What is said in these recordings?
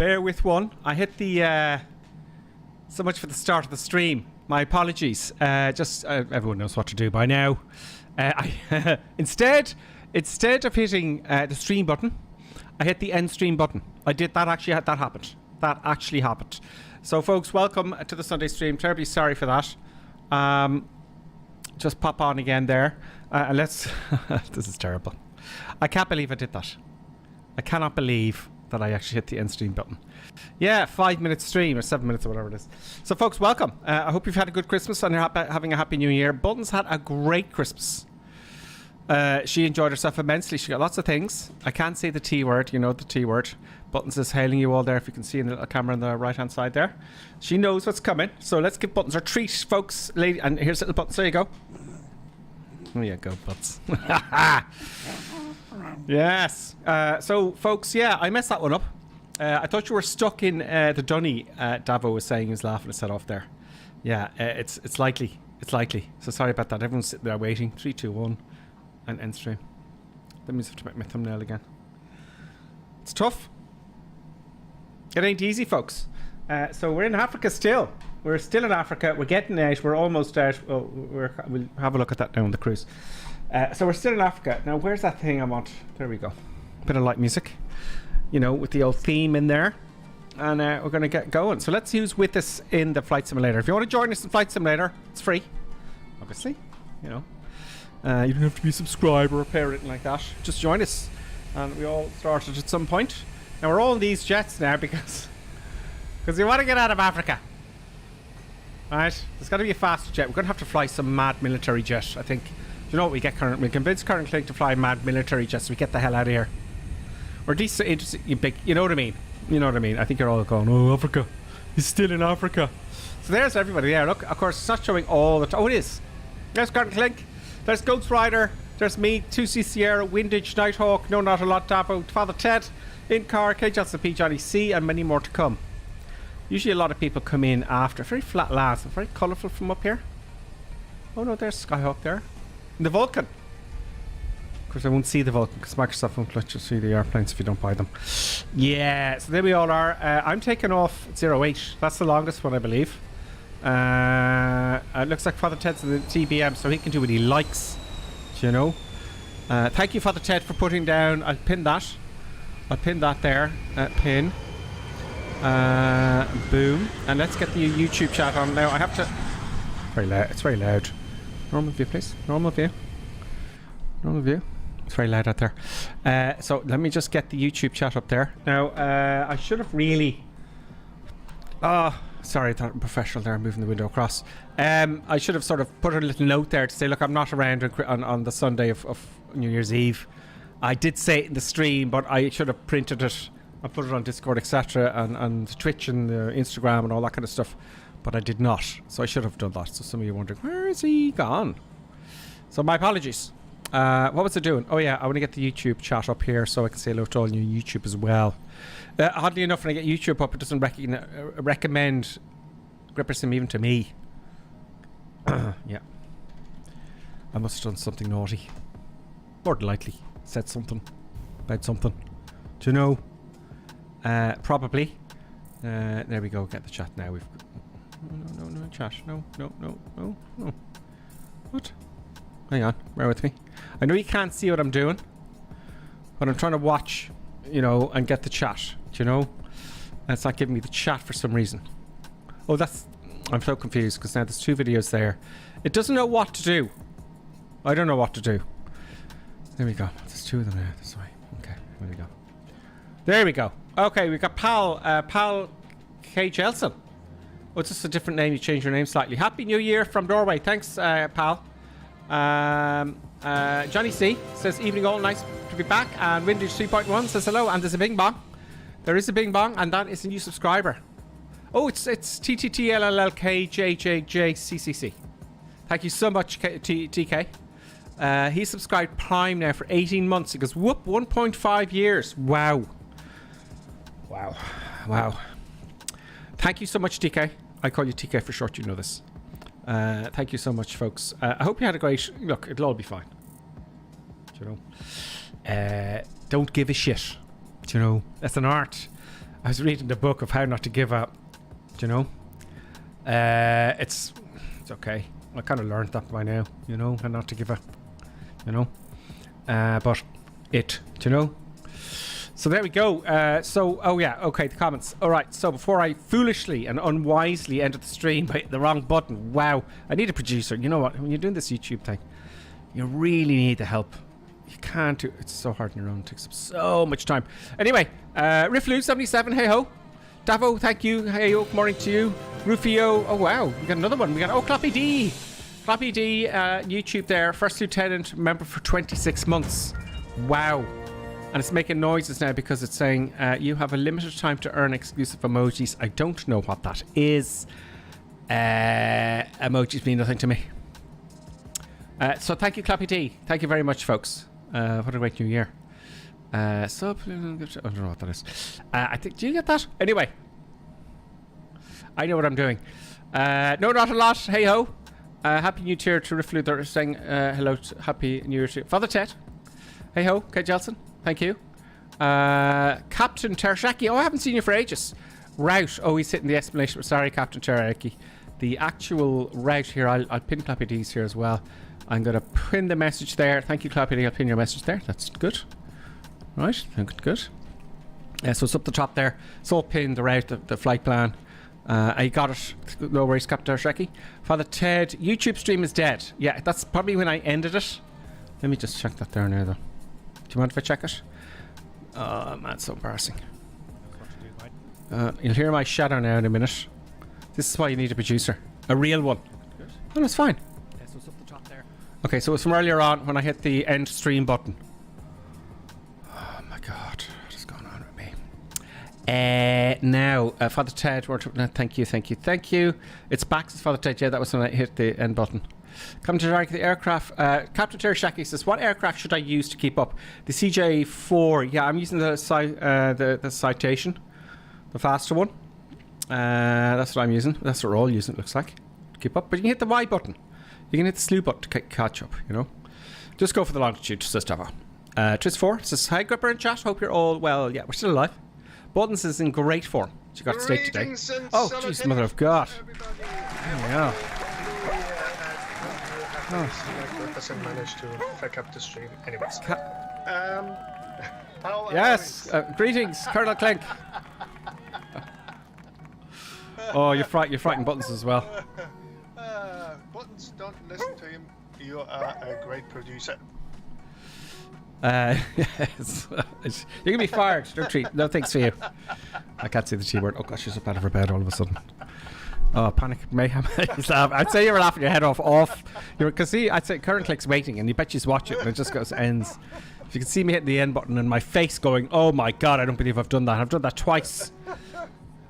Bear with one. I hit the... so much for the start of the stream. My apologies. Everyone knows what to do by now. Instead of hitting the stream button, I hit the end stream button. I did that. Actually, that happened. That actually happened. So, folks, welcome to the Sunday stream. Terribly sorry for that. Just pop on again there. Let's... This is terrible. I can't believe I did that. I cannot believe that I actually hit the end stream button. Yeah, 5 minute stream or 7 minutes or whatever it is. So, folks, welcome. I hope you've had a good Christmas and you're having a happy New Year. Buttons had a great Christmas. She enjoyed herself immensely. She got lots of things. I can't say the T word. You know the T word. Buttons is hailing you all there, if you can see in the little camera on the right hand side there. She knows what's coming. So let's give Buttons her treat, folks. Lady, and here's little Buttons. There you go. There you go, Buttons. Yes. So, folks, yeah, I messed that one up. I thought you were stuck in the dunny. Davo was saying. He was laughing his head off there. Yeah, it's likely. It's likely. So sorry about that. Everyone's sitting there waiting. 3, 2, 1, and end stream. That means I have to make my thumbnail again. It's tough. It ain't easy, folks. So we're in Africa still. We're still in Africa. We're getting out. We're almost out. Oh, we'll have a look at that now on the cruise. So we're still in Africa. Now, where's that thing I want? There we go. Bit of light music. You know, with the old theme in there. And we're going to get going. So let's see who's with us in the Flight Simulator. If you want to join us in Flight Simulator, it's free. Obviously. You know. You don't have to be a subscriber or pay or anything like that. Just join us. And we all started at some point. Now we're all in these jets now because we want to get out of Africa. Right? There's got to be a faster jet. We're going to have to fly some mad military jet, I think. Do you know what we get, Current? We convince Current Click to fly mad military jets so we get the hell out of here. Or decent, interesting, big. You know what I mean? You know what I mean? I think you're all going, oh, Africa. He's still in Africa. So there's everybody there. Look, of course, it's not showing all the time. Oh, it is. There's Current Click. There's Ghost Rider. There's me, 2C Sierra, Windage, Nighthawk, No Not a Lot, Davo, Father Ted, In Car, K Johnson P, Johnny C, and many more to come. Usually a lot of people come in after. Very flat lands, very colourful from up here. Oh no, there's Skyhawk there. And the Vulcan. Of course, I won't see the Vulcan because Microsoft won't let you see the airplanes if you don't buy them. Yeah, so there we all are. I'm taking off 08. That's the longest one, I believe. It looks like Father Ted's in the TBM, so he can do what he likes. Do you know? Thank you, Father Ted, for putting down. I'll pin that. I'll pin that there. Pin. Boom. And let's get the YouTube chat on now. I have to... Very loud. It's very loud. Normal view, please. Normal view. Normal view. It's very loud out there. So let me just get the YouTube chat up there. Now, I should have really... Oh, sorry, I thought I'm professional there, moving the window across. I should have sort of put a little note there to say, look, I'm not around on the Sunday of New Year's Eve. I did say it in the stream, but I should have printed it. I put it on Discord, etc., and Twitch and Instagram and all that kind of stuff. But I did not, so I should have done that. So some of you are wondering, where is he gone? So my apologies. What was I doing? Oh yeah, I want to get the YouTube chat up here so I can say hello to all new YouTube as well. Oddly enough, when I get YouTube up, it doesn't recommend GripperSim even to me. Yeah. I must have done something naughty. More than likely. Said something about something. Do you know? Probably. There we go. Get the chat now. We've... No, chat. No. What? Hang on. Bear with me. I know you can't see what I'm doing, but I'm trying to watch, you know, and get the chat. Do you know? And it's not giving me the chat for some reason. Oh, that's... I'm so confused because now there's 2 videos there. It doesn't know what to do. I don't know what to do. There we go. There's 2 of them there. This way. Okay. There we go. There we go. Okay, we got Pal K. Jelson. Oh, it's just a different name. You changed your name slightly. Happy New Year from Norway. Thanks, Pal. Johnny C says, evening all, nice to be back. And Windage 3.1 says hello. And there's a bing bong. There is a bing bong, and that is a new subscriber. Oh, it's TTTLLLKJJJCCC. Thank you so much, TK. He subscribed Prime now for 18 months. He goes, whoop, 1.5 years. Wow. Thank you so much, TK. I call you TK for short, you know this. Thank you so much, folks. I hope you had a great... Look, it'll all be fine. Do you know? Don't give a shit. Do you know? That's an art. I was reading the book of how not to give up. Do you know? It's okay. I kind of learned that by now. You know, how not to give up. You know, but do you know? So there we go. Oh yeah, okay, the comments. All right, so before I foolishly and unwisely entered the stream by hitting the wrong button, wow, I need a producer. You know what? When you're doing this YouTube thing, you really need the help. You can't do it's so hard on your own. It takes up so much time. Anyway, Rifflu77, hey ho. Davo, thank you. Hey ho, good morning to you. Rufio, oh wow, we got another one. We got, Clappy D. Clappy D, YouTube there. First Lieutenant, member for 26 months. Wow. And it's making noises now because it's saying you have a limited time to earn exclusive emojis. I don't know what that is. Emojis mean nothing to me. So thank you, Clappy D. Thank you very much, folks. What a great new year. I don't know what that is. I think, do you get that? Anyway. I know what I'm doing. No, not a lot. Hey ho. Happy New Year to Rifflu. They're saying hello. Happy New Year to Father Ted. Hey ho. K. Jelson. Thank you. Captain Terashaki. Oh, I haven't seen you for ages. Route. Oh, he's hitting the explanation. Sorry, Captain Terashaki. The actual route here, I'll pin Clappy D's here as well. I'm going to pin the message there. Thank you, Clappy D. I'll pin your message there. That's good. Right. Good. So it's up the top there. It's all pinned, the route, the flight plan. I got it. No worries, Captain Terashaki. Father Ted, YouTube stream is dead. Yeah, that's probably when I ended it. Let me just check that there now, though. Do you mind if I check it? Oh, man, it's so embarrassing. You'll hear my shadow now in a minute. This is why you need a producer. A real one. Good. Oh, that's fine. Yeah, so it's up the top there. Okay, so it's from earlier on when I hit the end stream button. Oh, my God. What is going on with me? Now, Father Ted, thank you. It's back, says Father Ted. Yeah, that was when I hit the end button. Come to the aircraft. Captain Terashaki says, what aircraft should I use to keep up? The CJ4. Yeah, I'm using the Citation, the faster one. That's what I'm using. That's what we're all using, it looks like. To keep up. But you can hit the Y button. You can hit the slew button to catch up, you know. Just go for the longitude, says Dava. Tris4 says, hi, Gripper and chat. Hope you're all well. Yeah, we're still alive. Buttons is in great form. She got to state today. Oh, jeez, mother of God. There we are. Hasn't managed to fuck up the stream. Anyways. Yes, greetings, Colonel Clink. Oh, you're frightened Buttons as well. Buttons, don't listen to him. You are a great producer. Yes. You can be fired. No thanks for you. I can't see the T word. Oh gosh, she's up out of her bed all of a sudden. Oh, panic, mayhem. I'd say you were laughing your head off. Because see, I'd say current click's waiting, and you bet she's watching, and it just goes ends. If you can see me hitting the end button and my face going, oh my God, I don't believe I've done that. I've done that twice.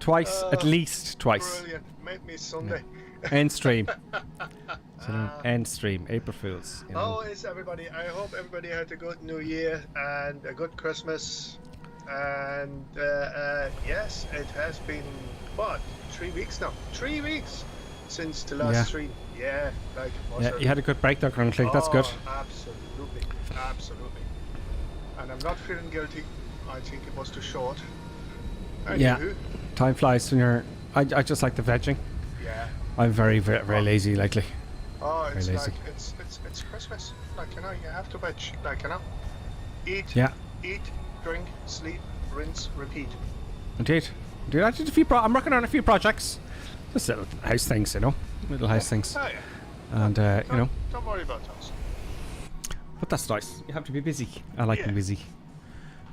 At least twice. Brilliant. Make me Sunday. Yeah. End stream. End stream. April Fools. You know. How is everybody? I hope everybody had a good New Year and a good Christmas. And yes, it has been, what, 3 weeks now? 3 weeks since the last stream. Yeah, like. Yeah, you had a good break there, Colonel Clink. That's good. Absolutely. And I'm not feeling guilty. I think it was too short. Yeah. Time flies when you're. I just like the vegging. Yeah. I'm very lazy lately. Oh, it's like it's Christmas. Like, you know, you have to veg. Like, you know, eat, drink, sleep, rinse, repeat. Indeed. I did I'm working on a few projects. Just little house things, you know. Little house things. Oh, yeah. And you know. Don't worry about those. But that's nice. You have to be busy. I like being busy.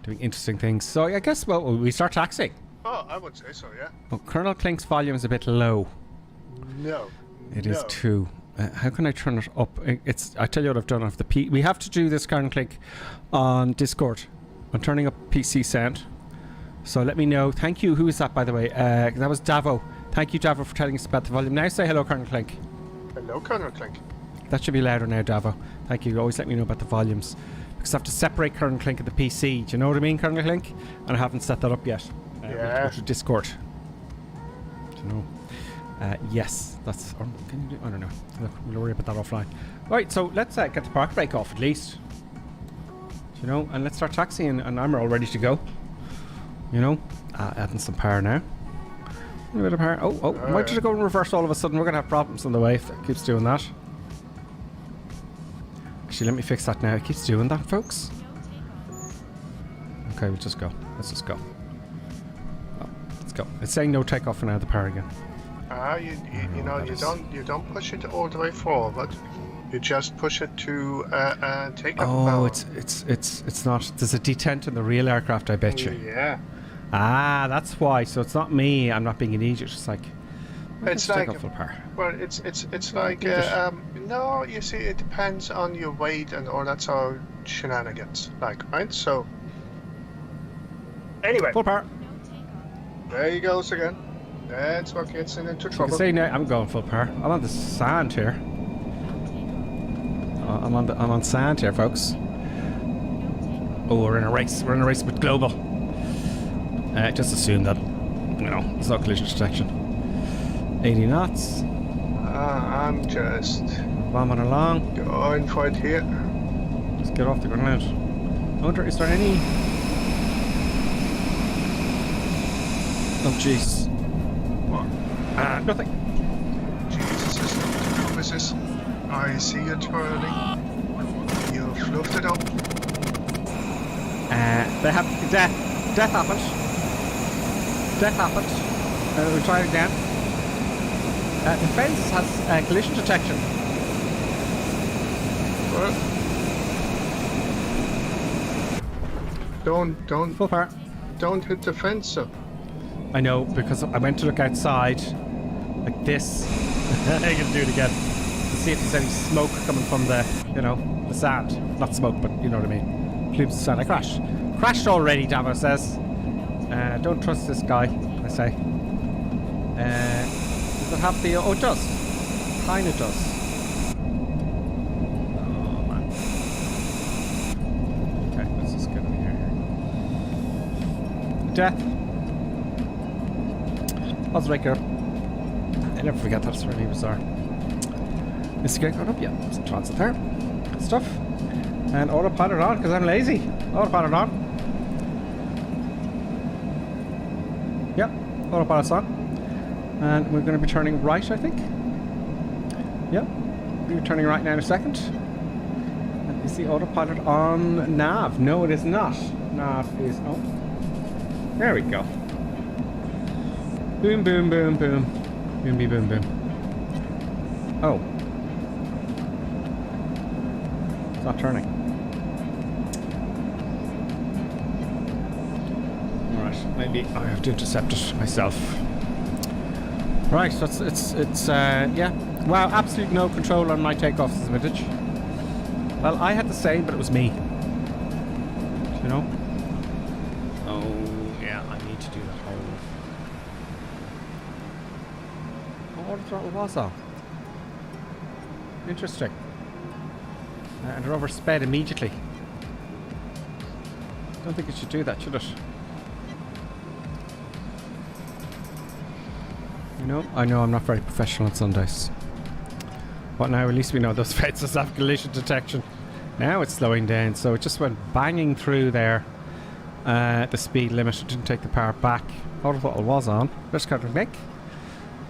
Doing interesting things. So I guess, well, we start taxing. Oh, I would say so, yeah. Well, Colonel Clink's volume is a bit low. No. It is too. How can I turn it up? I tell you what I've done. We have to do this, Colonel Clink, on Discord. I'm turning up PC sound. So let me know. Thank you. Who is that, by the way? That was Davo. Thank you, Davo, for telling us about the volume. Now say hello, Colonel Clink. Hello, Colonel Clink. That should be louder now, Davo. Thank you. Always let me know about the volumes. Because I have to separate Colonel Clink and the PC. Do you know what I mean, Colonel Clink? And I haven't set that up yet. Yeah. Go to Discord. Do you know? Yes, that's. Or can you do? I don't know. Look, we'll worry about that offline. Right, so let's get the park break off at least. Do you know? And let's start taxiing, and I'm all ready to go. You know, adding some power now. A bit of power. Oh, why did it go in reverse all of a sudden? We're going to have problems on the way if it keeps doing that. Actually, let me fix that now. It keeps doing that, folks. Okay, we'll just go. Let's just go. Oh, let's go. It's saying no takeoff for now, the power again. You know, you don't push it all the way forward. You just push it to take up power. Oh, it's not. There's a detent in the real aircraft, I bet you. Yeah. Ah, that's why. So it's not me. I'm not being an idiot. It's like it's like take off full power. Well, it's like no. You see, it depends on your weight and all that sort of shenanigans. Like, right? So anyway, Full power. there he goes again. That's what gets him into You can trouble. see now I'm going full power. I'm on the sand here. I'm on sand here, folks. Oh, we're in a race. We're in a race with Global. Just assume that, you know, there's no collision detection. 80 knots. I'm just Bombing along. going for it here. Let's get off the ground. I wonder, is there any... Oh, jeez. What? Nothing. Jesus, what is this? I see you twirling. You fluffed it up. They have... Death happened. Death happened. We'll try it again. The fence has collision detection. What? Don't Full power. don't hit the fence up. I know, because I went to look outside like this. I can do it again. To see if there's any smoke coming from the, you know, the sand. Not smoke, but you know what I mean. Plumes of sand. I crashed. Crashed already, Davo says. Don't trust this guy, I say. Does it have the... Oh, it does. Kinda does. Oh, man. Okay, let's just get in here. Death. Let's wake her up. I never forget that's really bizarre. Mr. Gate going up? Yeah, some transit there. Good stuff. And autopilot on, because I'm lazy. Autopilot on. Yep, autopilot's on. And we're going to be turning right, I think. Yep, we're turning right now in a second. And is the autopilot on nav? No, it is not. Nav is... Oh. There we go. Boom, boom, boom, boom. Boom, boom, boom. Oh. It's not turning. Alright, maybe I have to intercept it myself. Right, so it's yeah. Wow, absolute no control on my takeoffs this vintage. Well, I had the same, but it was me. You know? Oh, yeah, I need to do that whole... Oh, the throttle was on. Interesting. And it oversped immediately. Don't think it should do that, should it? You know, I know I'm not very professional on Sundays. But now at least we know those fences have collision detection. Now it's slowing down, so it just went banging through there. The speed limit, it didn't take the power back. Autothrottle was on. Let's cut it back.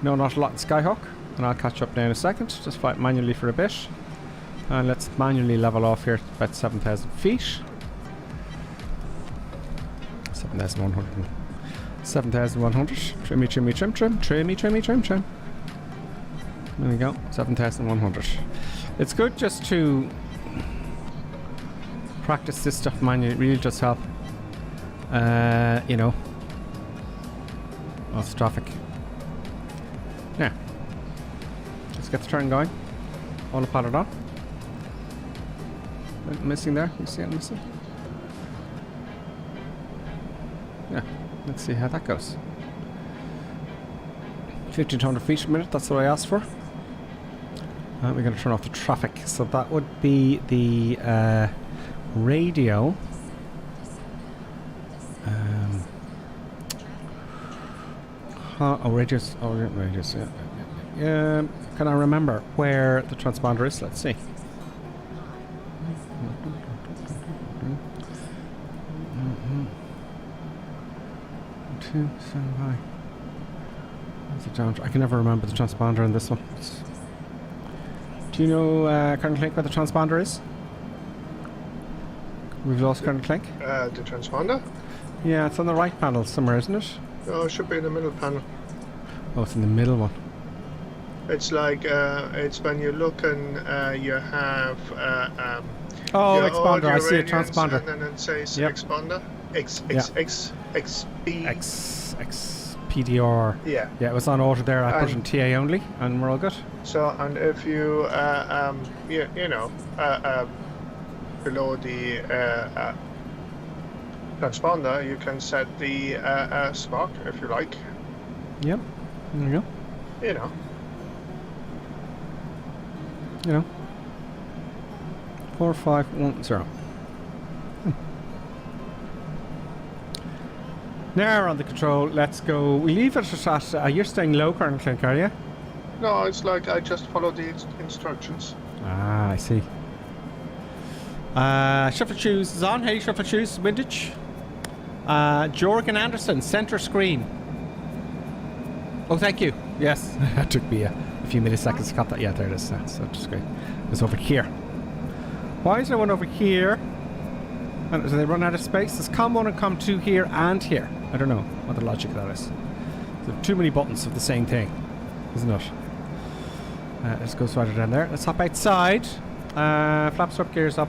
No, not a lot in Skyhawk. And I'll catch up now in a second. Just fight manually for a bit. And let's manually level off here at about 7,000 feet. 7,100. 7,100. Trimmy, trimmy, trim, trim. Trimmy, trimmy, trim, trim. There we go. 7,100. It's good just to practice this stuff manually. It really does help. You know. Lots of traffic. Now. Let's get the turn going. Autopilot on. Missing there. You see it missing? Yeah. Let's see how that goes. 1,500 feet a minute, that's what I asked for. We're going to turn off the traffic. So that would be the radio. Radius. Oh, radius, yeah. Can I remember where the transponder is? Let's see. stand by. I can never remember the transponder in this one. Do you know, Colonel Clink, what the transponder is? We've lost Colonel Clink. The transponder? Yeah, it's on the right panel somewhere, isn't it? Oh, it should be in the middle panel. Oh, it's in the middle one. It's like, it's when you look and you have Oh, your expander. I see a audio transponder. and then it says Yep. expander. PDR. Yeah. Yeah, it was on order there. I put it in TA only, and we're all good. So, and if you, you know, below the transponder, you can set the spark if you like. Yep. There you go. You know. You know. 4510. Now we're on the control. Let's go. We leave it at. You're staying low, Colonel Clink, are you? No, it's like I just follow the instructions. Ah, I see. Shuffle shoes is on. Hey, shuffle shoes, vintage. Jorgen Anderson, center screen. Oh, thank you. Yes, it took me a few milliseconds to cut that. Yeah, there it is. So just great. It's over here. Why is there one over here? And do they run out of space? There's COM1 and COM2 here and here. I don't know what the logic of that is. So too many buttons of the same thing, isn't it? Let's go right down there. Let's hop outside. Flaps up, gears up,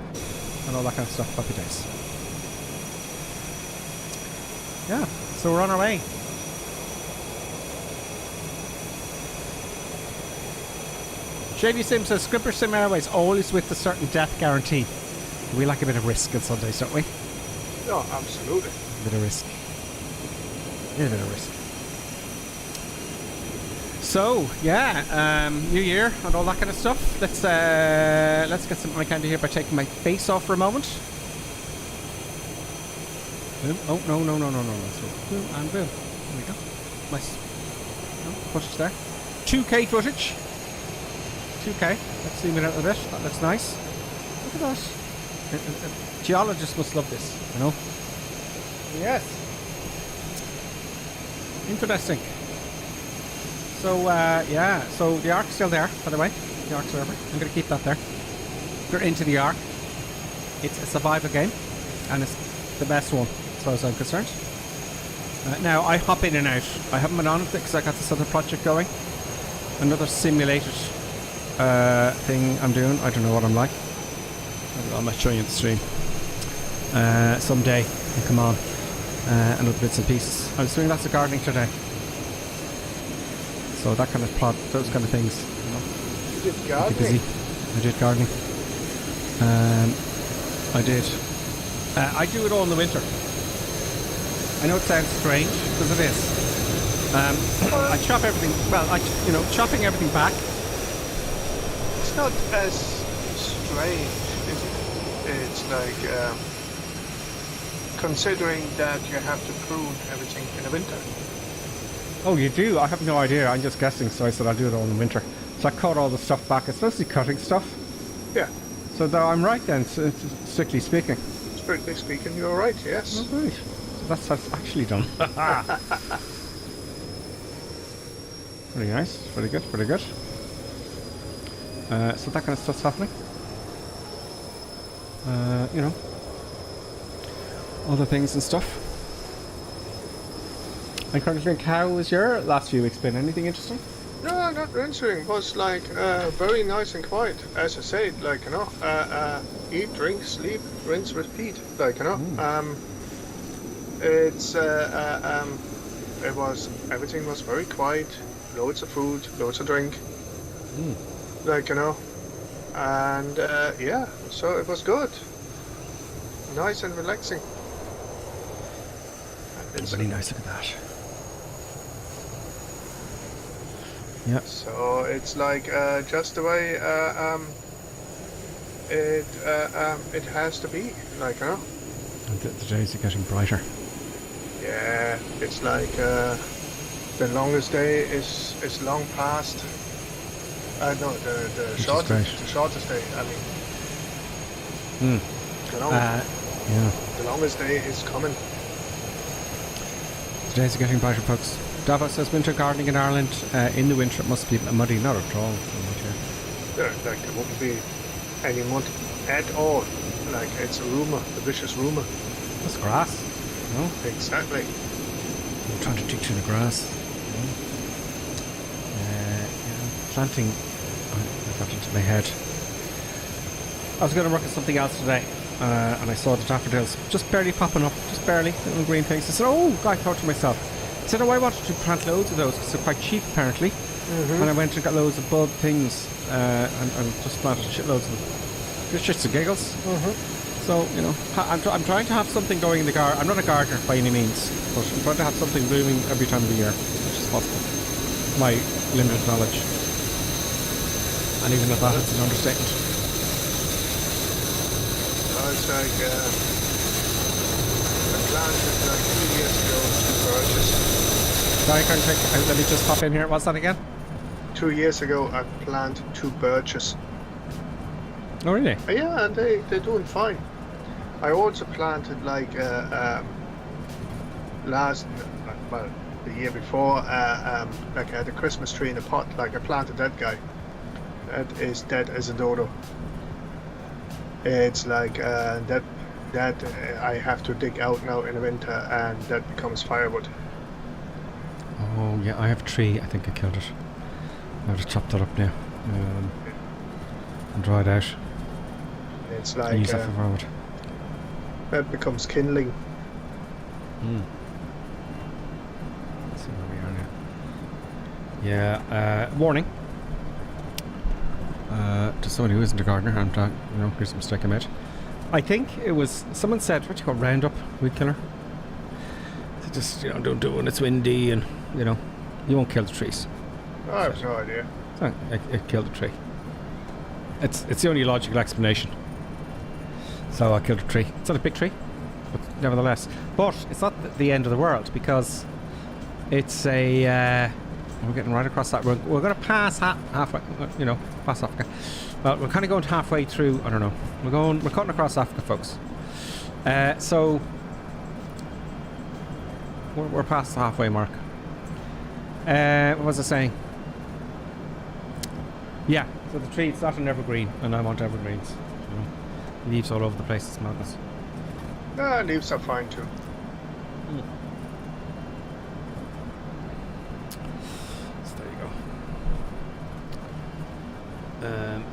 and all that kind of stuff. Happy days. Yeah, so we're on our way. JV Sim says, Scripper Sim Airways always with a certain death guarantee. We like a bit of risk on Sundays, don't we? No, absolutely. A bit of risk. Yeah, a bit of risk. So, yeah, New Year and all that kind of stuff. Let's get some eye candy here by taking my face off for a moment. Boom. Oh, no. So, boom and boom. There we go. Nice. Oh, footage there. 2K footage. 2K. Let's zoom it out a bit. That looks nice. Look at that. Geologists must love this, you know? Yes. Interesting. So, yeah. So the Ark's still there, by the way. The Ark server. I'm going to keep that there. We're into the Ark. It's a survival game. And it's the best one, as far as I'm concerned. Now, I hop in and out. I haven't been on it because I got this other project going. Another simulated thing I'm doing. I don't know what I'm like. I might show you in the stream. Someday. And come on. And other bits and pieces. I was doing lots of gardening today. So that kind of plot, those kind of things. You know. You did gardening? Busy. I did gardening. I did. I do it all in the winter. I know it sounds strange, because it is. I chop everything, well, chopping everything back. It's not as strange, is it? It's like, considering that you have to prune everything in the winter. Oh, you do? I have no idea. I'm just guessing, so I said I'll do it all in the winter. So I cut all the stuff back. It's mostly cutting stuff. Yeah. So though I'm right then, strictly speaking. Strictly speaking, you're right, yes. Oh, right. So that's how it's actually done. Very nice. Very good. Very good. So that kind of stuff's happening. You know. Other things and stuff. And currently think, how was your last few weeks been? Anything interesting? No, not rinsing. It was like very nice and quiet. As I said, like, you know, eat, drink, sleep, rinse, repeat. Like, you know, everything was very quiet. Loads of food, loads of drink. Like, you know, and yeah, so it was good. Nice and relaxing. It's really nice. Look at that. Yep. So it's like just the way it has to be, like, you know. And the days are getting brighter. Yeah, it's like the longest day is long past. No, the shortest day. I mean, yeah. the longest day is coming. The days are getting brighter, folks. Davos says winter gardening in Ireland. In the winter it must be muddy. Not at all. There wouldn't be any mud at all. Like, it's a rumour, a vicious rumour. That's grass. No? Exactly. I'm trying to dig through the grass. Planting. I got into my head. I was going to work on something else today, and I saw the daffodils just barely popping up, just barely, little green things. I said, oh, I thought to myself, I said, oh, I wanted to plant loads of those because they're quite cheap apparently. And I went and got loads of bud things and just planted shitloads of them. Just shits and giggles. So, you know, I'm trying to have something going in the garden. I'm not a gardener by any means, but I'm trying to have something blooming every time of the year, which is possible. My limited knowledge. And even at that, it's an understatement. It's like, I planted like 2 years ago 2 birches. Sorry, let me just pop in here. What's that again? 2 years ago I planted 2 birches. Oh, really? Yeah, and they're doing fine. I also planted like the year before, like I had a Christmas tree in a pot. Like I planted that guy. That is dead as a dodo. It's like that I have to dig out now in the winter, and that becomes firewood. Oh yeah, I have a tree. I think I killed it. I've just chopped it up now and dried out. It's And like use that for firewood. that becomes kindling. Let's see where we are now. Yeah. Warning. To someone who isn't a gardener, I'm trying, you know, here's a mistake I made. I think it was, someone said, what do you call Roundup, weed killer? So just, you know, don't do it when it's windy and, you know, you won't kill the trees. I have no idea. So it killed the tree. It's the only logical explanation. So I killed a tree. It's not a big tree, but nevertheless. But it's not the end of the world because it's a... we're getting right across that. We're going to pass halfway, you know, past Africa. Well, we're kind of going halfway through. I don't know. We're cutting across Africa, folks. So we're past the halfway mark. What was I saying? Yeah. So the tree, it's not an evergreen, and I want evergreens. You know, leaves all over the place. It's madness. Leaves are fine too.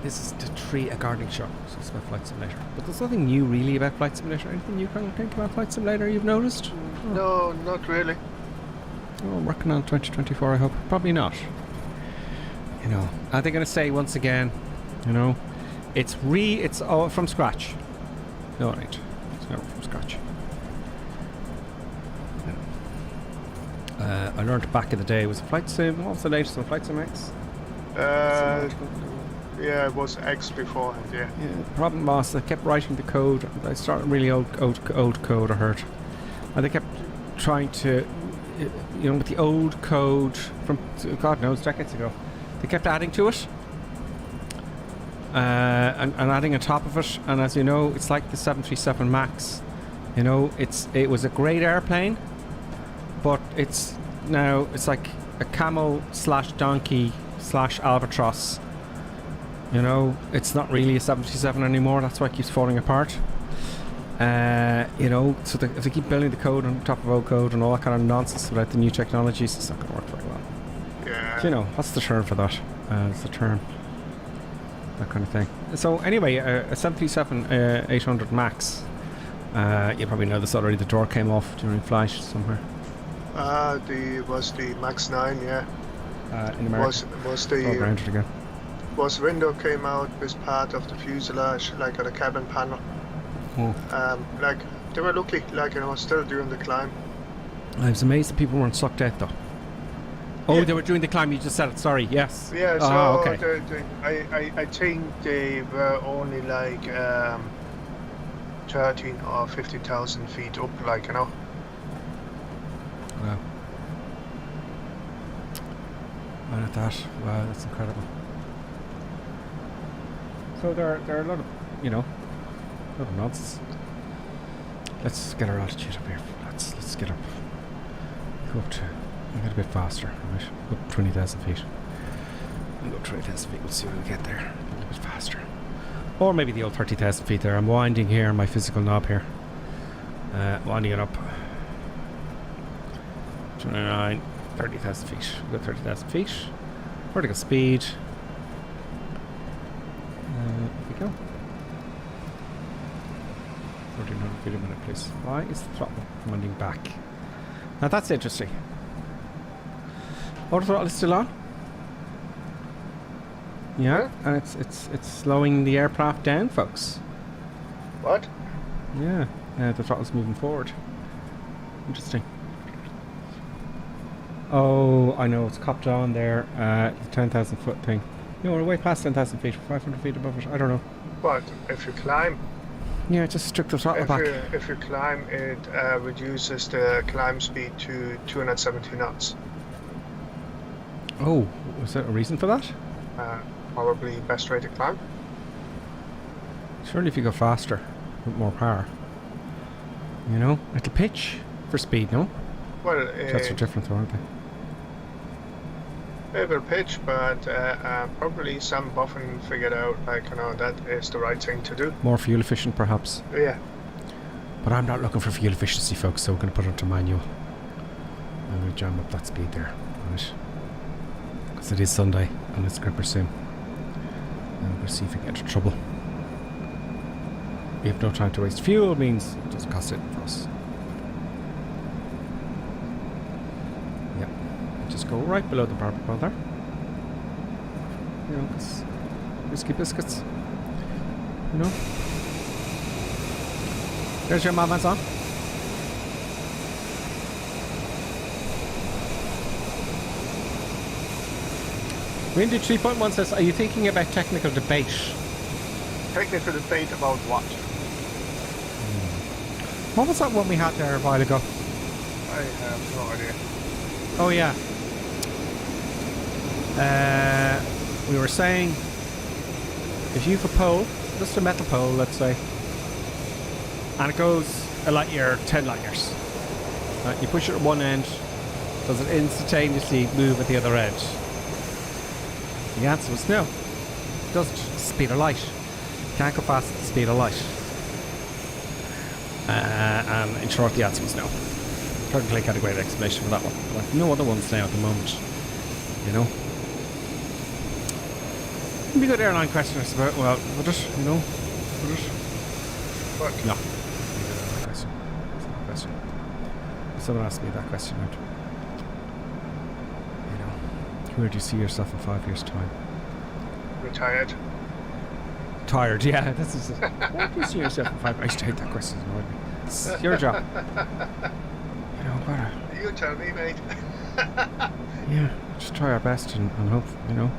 This is the tree, a gardening shop, so it's about Flight Simulator. But there's nothing new really about Flight Simulator. Anything you can think about Flight Simulator you've noticed? No, not really. Oh, I'm working on 2024, I hope. Probably not. You know, are they going to say once again, you know, it's all from scratch? No, it ain't. It's never from scratch. I learned back in the day, was Flight Sim, what was the latest on Flight Sim X? Yeah, it was X beforehand, yeah. Yeah, the problem was I kept writing the code. I started really old code, I heard. And they kept trying to, you know, with the old code from, God knows, decades ago. They kept adding to it. And adding on top of it. And as you know, it's like the 737 MAX. You know, it was a great airplane, but it's like a camel / donkey / albatross. You know, it's not really a 737 anymore. That's why it keeps falling apart. You know, so if they keep building the code on top of old code and all that kind of nonsense without the new technologies, it's not going to work very well. Yeah. So, you know, what's the term for that? It's the term. That kind of thing. So anyway, a 737 800 MAX. You probably know this already. The door came off during flight somewhere. Was the Max 9, yeah. In America. Was the grounded again. Was window came out as part of the fuselage, like on the cabin panel. Oh. Like they were lucky, like, you know, still doing the climb. I was amazed that people weren't sucked out though. Oh, yeah. They were doing the climb. You just said it. Sorry. Yes. Yeah. So oh, okay. I think they were only like 13 or 15,000 feet up, like, you know. Wow. Look at that. Wow, that's incredible. So there are a lot of, you know, a lot of nonsense. Let's get our altitude up here. Let's get up. go up to... I'll get a bit faster. Right. Go up 20,000 feet. I'll go 20,000 feet. We'll see when we get there. A little bit faster. Or maybe the old 30,000 feet there. I'm winding here, my physical knob here. Winding it up. 29, 30,000 feet. We've got 30,000 feet. Vertical speed. Here we go. 1,400 feet a minute, please. Why is the throttle winding back? Now that's interesting. Auto throttle is still on. Yeah, and it's slowing the aircraft down, folks. What? Yeah, the throttle's moving forward. Interesting. Oh, I know, it's copped on there, the 10,000 foot thing. No, we're way past 10,000 feet, 500 feet above it, I don't know. But if you climb... Yeah, just strip the throttle back. If you climb, it reduces the climb speed to 270 knots. Oh, was there a reason for that? Probably best rate to climb. Surely if you go faster, with more power. You know, it'll pitch for speed, no? Well, Jets are different though, aren't they? It will pitch, but probably some buffing figured out, like, you know, that is the right thing to do. More fuel efficient, perhaps. Yeah. But I'm not looking for fuel efficiency, folks, so we're going to put it into manual. I'm going to jam up that speed there, right? Because it is Sunday, and it's gripper soon. And we're going to see if we get into trouble. We have no time to waste. Fuel means it doesn't cost it for us. Yep. Just go right below the barbecue there. You know, because whiskey biscuits. You know. There's your mama's on. Windy 3.1 says, are you thinking about technical debate? Technical debate about what? What was that one we had there a while ago? I have no idea. Oh yeah. We were saying, if you have a pole, just a metal pole, let's say, and it goes a light year, 10 light years. You push it at one end, does it instantaneously move at the other end? The answer was no. It doesn't. Speed of light. Can't go fast at the speed of light. And in short, the answer was no. Technically, had a great explanation for that one. Like no other ones now at the moment. You know. It'd be a good airline question, I suppose. Well, would it? You know? Would it? What? No. Question. It's not a question. If someone asked me that question, I'd, you know, where do you see yourself in 5 years' time? Retired. Tired, yeah. This is. Where do you see yourself in 5 years? I used to hate that question. It's your job. You know, what? You tell me, mate. Yeah, just try our best and hope, you know.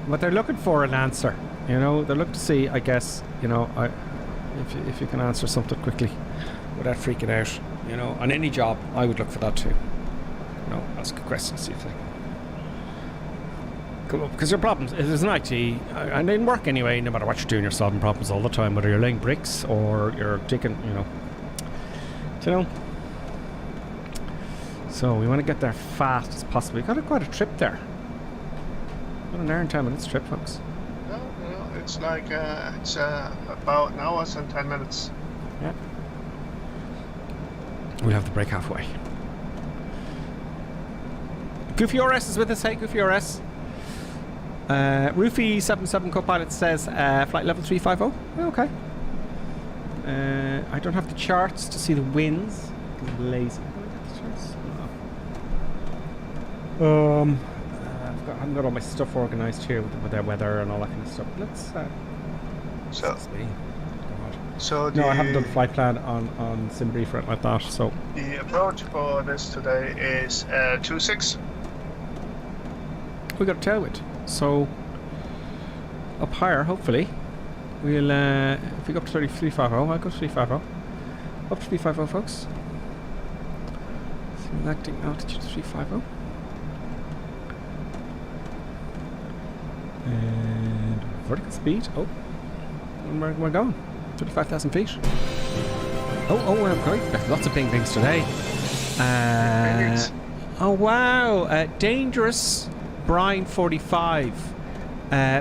But they're looking for an answer, you know. They're looking to see, I guess, you know, if you can answer something quickly without freaking out, you know. On any job, I would look for that too. You know, ask a question, see if they can come up. Because there are problems. There's an IT, and in work anyway, no matter what you're doing, you're solving problems all the time, whether you're laying bricks or you're digging, you know. Do you know? So we want to get there fast as possible. We've got quite a trip there. About an hour and 10 minutes trip, folks. No, it's like it's about an hour and 10 minutes. Yeah. We'll have the break halfway. Goofy RS is with us. Hey, Goofy RS. Roofy77 co-pilot says flight level 350. Okay. I don't have the charts to see the winds. I'm lazy. I haven't got all my stuff organised here with their weather and all that kind of stuff. Let's So no, I haven't done a flight plan on SimBrief or anything like that. So the approach for this today is 26. We got a tailwind, so up higher. Hopefully, we'll if we go up to 350, I'll go to 350. Up to 350, folks. Selecting altitude 350. And vertical speed. Oh, where am I going? 35,000 feet. Oh, I'm going. There's lots of bing bings today. Oh wow, dangerous Brian 45.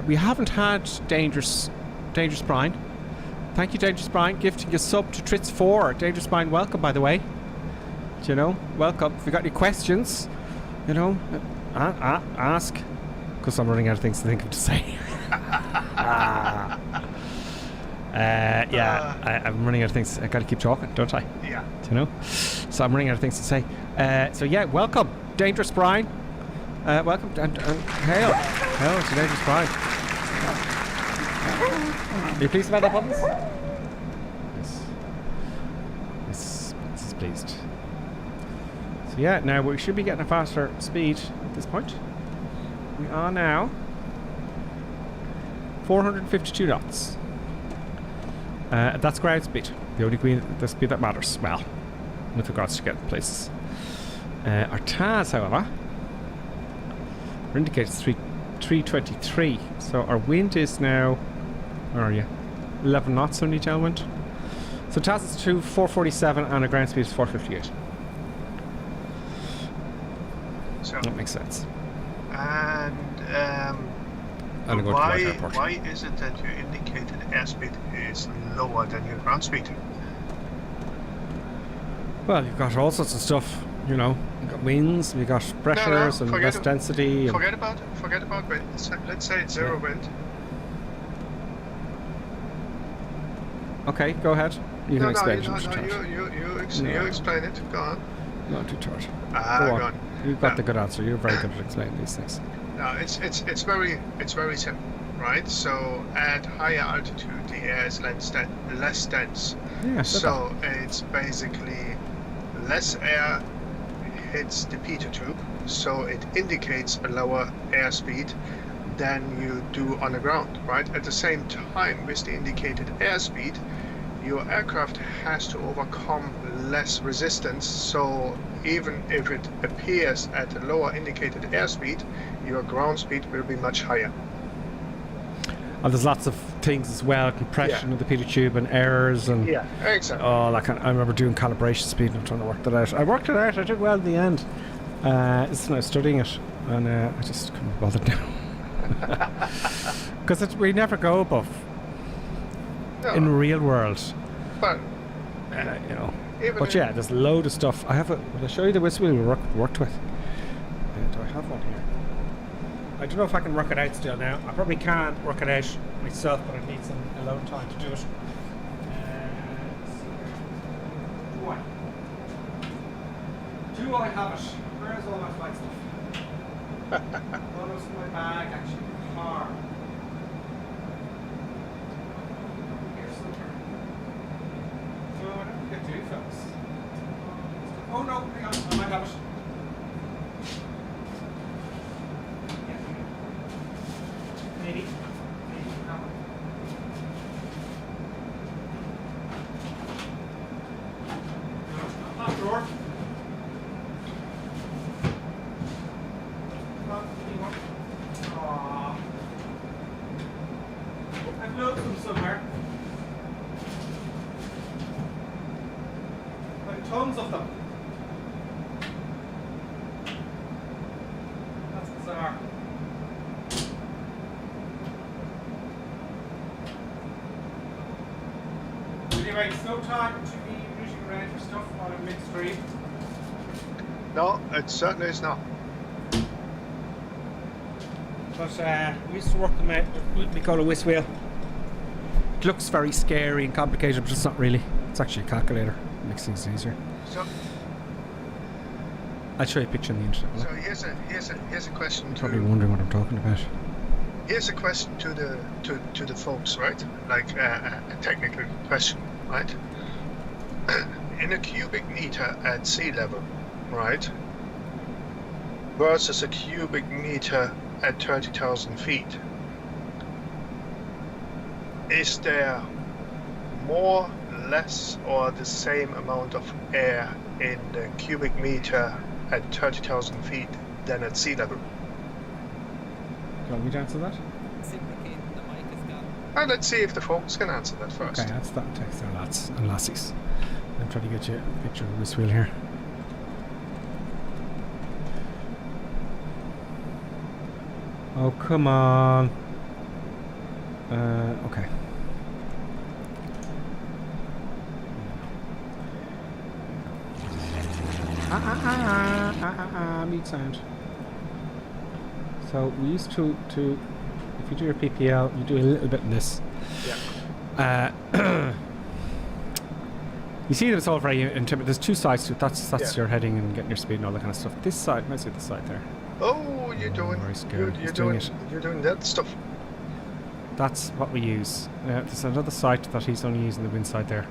We haven't had dangerous Brian. Thank you, Dangerous Brian, gifting a sub to Tritz 4. Dangerous Brian, welcome, by the way. You know, welcome. If you got any questions, you know, ask, because I'm running out of things to think of to say. I'm running out of things. I got to keep talking, don't I? Yeah. You know, so I'm running out of things to say. So yeah, welcome, Dangerous Brian. Welcome and hail to Dangerous Brian. Are you pleased about that, Buttons? Yes, this is pleased. So yeah, now we should be getting a faster speed at this point. We are now 452 knots. That's ground speed. The speed that matters. Well, with regards to getting places. Our TAS, however, indicates 323. So our wind is now, where are you? 11 knots only tailwind. So TAS is 447 and our ground speed is 458. So that makes sense. And why is it that your indicated airspeed is lower than your ground speed? Well, you've got all sorts of stuff, you know. You've got winds, you've got pressures and less density. Forget about wind. Let's say it's zero wind. Okay, go ahead. You can explain it. You explain it. Go on. No, too short. Go on. You've got the good answer. You're very good at explaining these things. No, it's very simple, right? So at higher altitude, the air is less dense. Yeah. So it's basically less air hits the pitot tube, so it indicates a lower airspeed than you do on the ground, right? At the same time, with the indicated airspeed, your aircraft has to overcome less resistance, so even if it appears at a lower indicated airspeed, your ground speed will be much higher. And there's lots of things as well, compression of the pitot tube and errors and exactly. Oh, I remember doing calibration speed and trying to work that out. I worked it out. I did well in the end. This is when I was studying it, and I just couldn't be bothered now. Because we never go above in the real world. But you know. But yeah, there's a load of stuff. Will I show you the whistle we worked with? Do I have one here? I don't know if I can work it out still now. I probably can't work it out myself, but I need some alone time to do it. Do I have it? Where's all my flight stuff? Well, it's in my bag, actually, in the car. Here somewhere. So I don't think I do, folks. Oh no, hang on, I might have it. Maybe. No. Not drawer. I've loaded them somewhere. Like tons of them. That's bizarre. Anyway, it's no time to be reaching around for stuff on a midstream. No, it certainly is not. But we used to work them out. We call it a whiz wheel. It looks very scary and complicated, but it's not really. It's actually a calculator. It makes things easier. So, I'll show you a picture on the internet. So here's a question. You're probably wondering what I'm talking about. Here's a question to the folks, right? Like a technical question, right? In a cubic meter at sea level, right? Versus a cubic meter at 30,000 feet. Is there more, less, or the same amount of air in the cubic meter at 30,000 feet than at sea level? Do you want me to answer that? Let's see if the folks can answer that first. Okay, that's that text there, lads and lassies. I'm trying to get you a picture of this wheel here. Oh, come on. Okay. Mute sound. So we used to if you do your PPL, you do a little bit in this. Yeah. You see that it's all very intimidating. There's two sides to it. That's Yeah. your heading and getting your speed and all that kind of stuff. This side, let's see this side there. Oh, you're doing. Very scared. You're He's doing doing. it. You're doing that stuff. That's what we use. There's another side that he's only using the wind side there,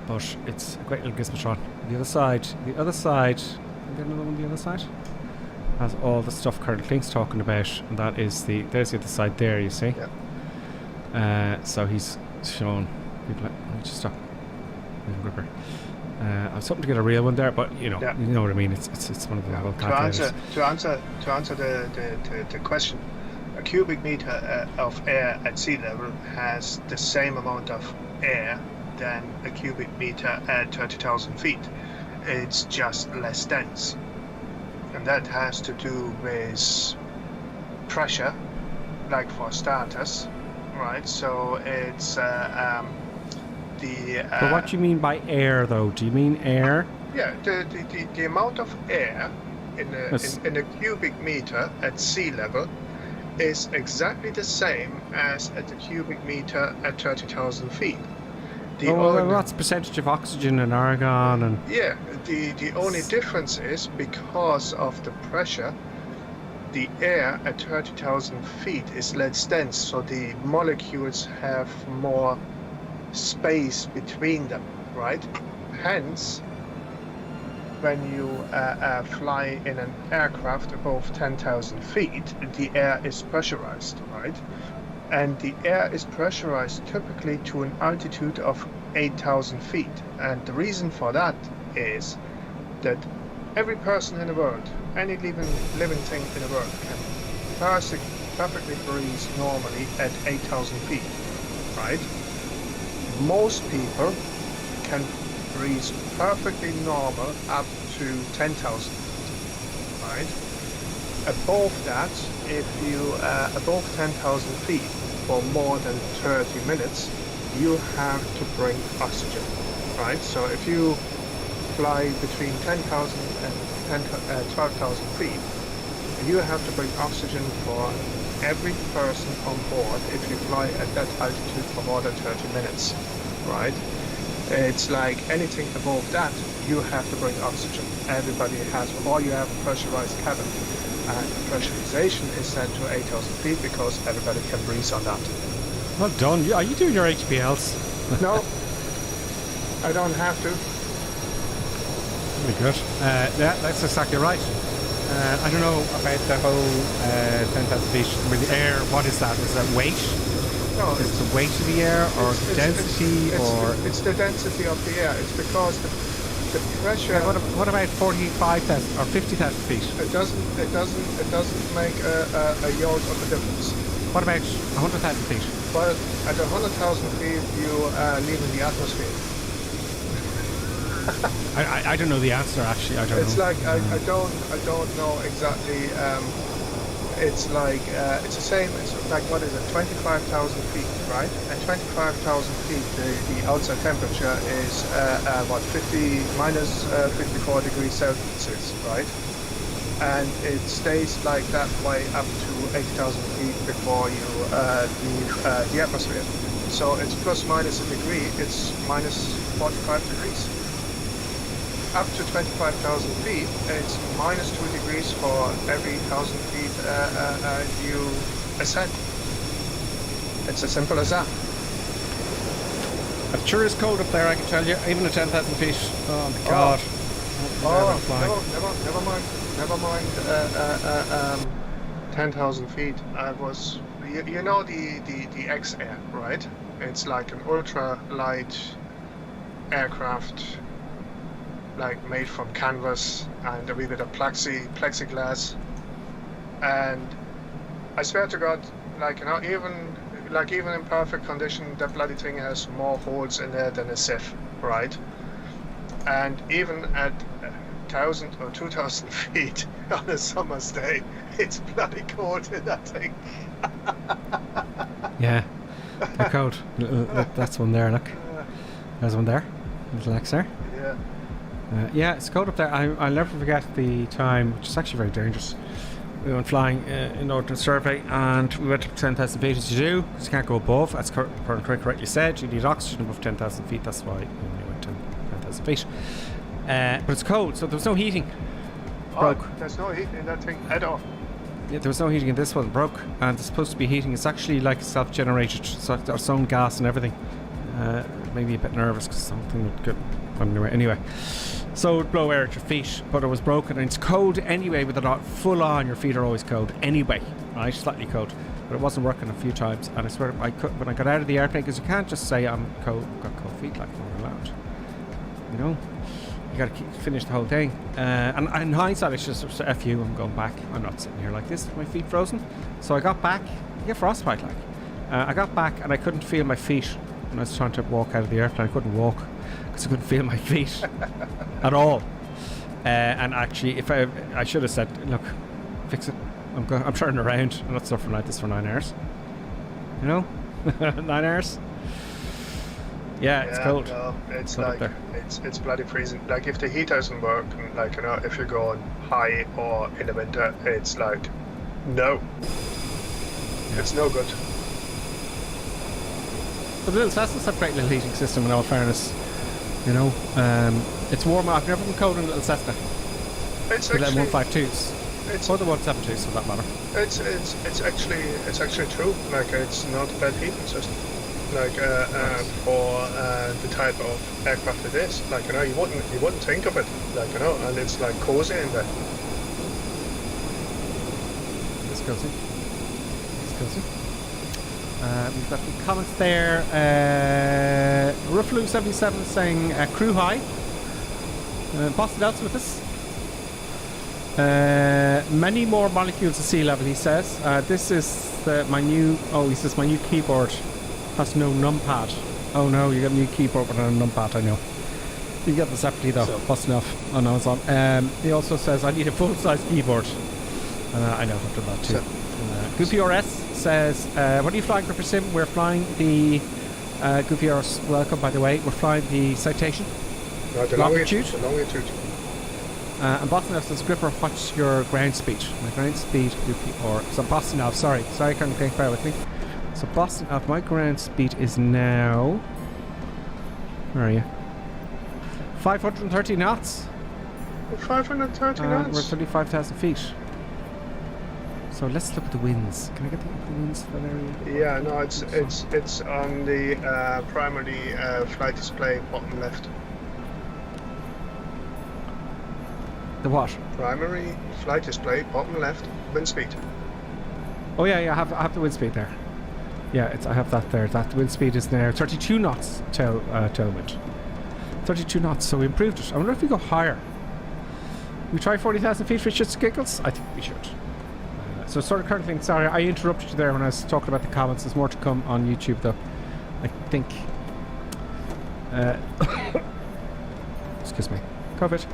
but it's a great little gizmotron. The other side, get another one. The other side has all the stuff Colonel Klink's talking about, and that is there's the other side there. You see. Yeah. So he's shown people. Let me just stop. Gripper. I was hoping to get a real one there, but you know, Yeah. you know what I mean. It's one of the little calculators. To answer the question, a cubic meter of air at sea level has the same amount of air than a cubic meter at 30,000 feet. It's just less dense, and that has to do with pressure, like for starters, right? So it's But what do you mean by air, though? Do you mean air? yeah, the amount of air in a cubic meter at sea level is exactly the same as at the cubic meter at 30,000 feet. What's percentage of oxygen and argon and? Yeah, the only difference is because of the pressure, the air at 30,000 feet is less dense, so the molecules have more space between them, right? Hence, when you fly in an aircraft above 10,000 feet, the air is pressurized, right? And the air is pressurized typically to an altitude of 8,000 feet. And the reason for that is that every person in the world, any living thing in the world, can perfectly breathe normally at 8,000 feet, right? Most people can breathe perfectly normal up to 10,000 feet, right? Above that, if you above 10,000 feet for more than 30 minutes, you have to bring oxygen, right? So if you fly between 10,000 and 12,000 feet, you have to bring oxygen for every person on board if you fly at that altitude for more than 30 minutes, right? It's like anything above that, you have to bring oxygen. Everybody has, or you have a pressurized cabin. And pressurization is set to 8,000 feet because everybody can breathe on that. Well done. Are you doing your HPLs? No, I don't have to. Very good. Yeah, that's exactly right. I don't know about the whole 10,000 feet with the air. What is that? Is that weight? No, is it the weight of the air, or the density, or? It's the density of the air. It's because the pressure. Yeah, what about 45,000 or 50,000 feet? It doesn't make a yard of a difference. What about 100,000 feet? Well, at 100,000 feet, you leave in the atmosphere. I don't know the answer actually. I don't know. It's like I don't know exactly. It's like it's the same. It's like, what is it? 25,000 feet, right? At 25,000 feet, the outside temperature is minus 54 degrees Celsius, right? And it stays like that way up to 8,000 feet before you leave the atmosphere. So it's plus minus a degree. It's minus 45 degrees. Up to 25,000 feet, it's minus 2 degrees for every 1,000 feet you ascend. It's as simple as that. It sure is cold up there, I can tell you, even at 10,000 feet. Oh my god. Never mind 10,000 feet. I was, you know the X-Air, right? It's like an ultra light aircraft, like made from canvas and a wee bit of plexiglass, and I swear to God, like, you know, even in perfect condition, that bloody thing has more holes in there than a sieve, right? And even at 1,000 or 2,000 feet on a summer's day. It's bloody cold in that thing. Yeah, they're cold. That's one there, look. There's one there. Little X there. Yeah. Yeah, it's cold up there. I'll never forget the time, which is actually very dangerous. We went flying in order to survey, and we went up to 10,000 feet, as you do, because you can't go above. As correctly said, you need oxygen above 10,000 feet. That's why we went to 10,000 feet. But it's cold, so there was no heating. Broke. There's no heat in that thing at all. Yeah, there was no heating in this one. Broke, and there's supposed to be heating. It's actually like self-generated, so its own gas and everything. Maybe a bit nervous because something would get anyway. So it would blow air at your feet, but it was broken, and it's cold anyway with it not full on. Your feet are always cold anyway, right? Slightly cold, but it wasn't working a few times. And I swear, when I got out of the airplane, because you can't just say I'm cold, got cold feet like you're allowed. You know, you got to finish the whole thing. And in hindsight, I should just F you. I'm going back. I'm not sitting here like this with my feet frozen. So I got back. You get frostbite like. I got back and I couldn't feel my feet when I was trying to walk out of the airplane. I couldn't walk. I couldn't feel my feet at all. And actually, if I should have said, look, fix it. I'm turning around. I'm not suffering like this for 9 hours. You know, 9 hours. Yeah, it's cold. No, it's cold like it's bloody freezing. Like if the heat doesn't work, like you know, if you're going high or in the winter, it's like no, it's no good. But the little Cessna's have a great little heating system. In all fairness. You know, it's warm. I've never been cold in a little Cessna. It's actually 152s, or the 172s for that matter. It's actually true. Like it's not a bad heating system. Like for the type of aircraft it is. Like you know, you wouldn't think of it. Like you know, and it's like cozy in there. It's cozy. It's cozy. We've got some comments there. Ruffalo77 is saying crew high. Boston Elton with us. Many more molecules at sea level, he says. This is my new. Oh, he says my new keyboard has no numpad. Oh no, you got a new keyboard without a numpad. I know. You get this separately though. So. Busting off on Amazon. He also says I need a full-size keyboard. I know I've done that too. Goofy RS says, what are you flying, Gripper Sim? We're flying the Goofy RS, welcome by the way. We're flying the Citation. No, the longitude. And Boston Elf says, Gripper, what's your ground speed? My ground speed, Goofy RS. So Boston Elf, sorry, I can't think, bear with me. So Boston Elf, my ground speed is now, where are you? 530 knots. 530 knots? We're 35,000 feet. So let's look at the winds. Can I get the winds for that area? Yeah, no, it's on the primary flight display bottom left. The what? Primary flight display bottom left. Wind speed. Oh yeah, I have the wind speed there. Yeah, I have that there. That wind speed is now 32 knots tailwind. 32 knots. So we improved it. I wonder if we go higher. We try 40,000 feet for shits and giggles. I think we should. So sort of current thing, sorry, I interrupted you there when I was talking about the comments. There's more to come on YouTube though, I think. Excuse me. COVID.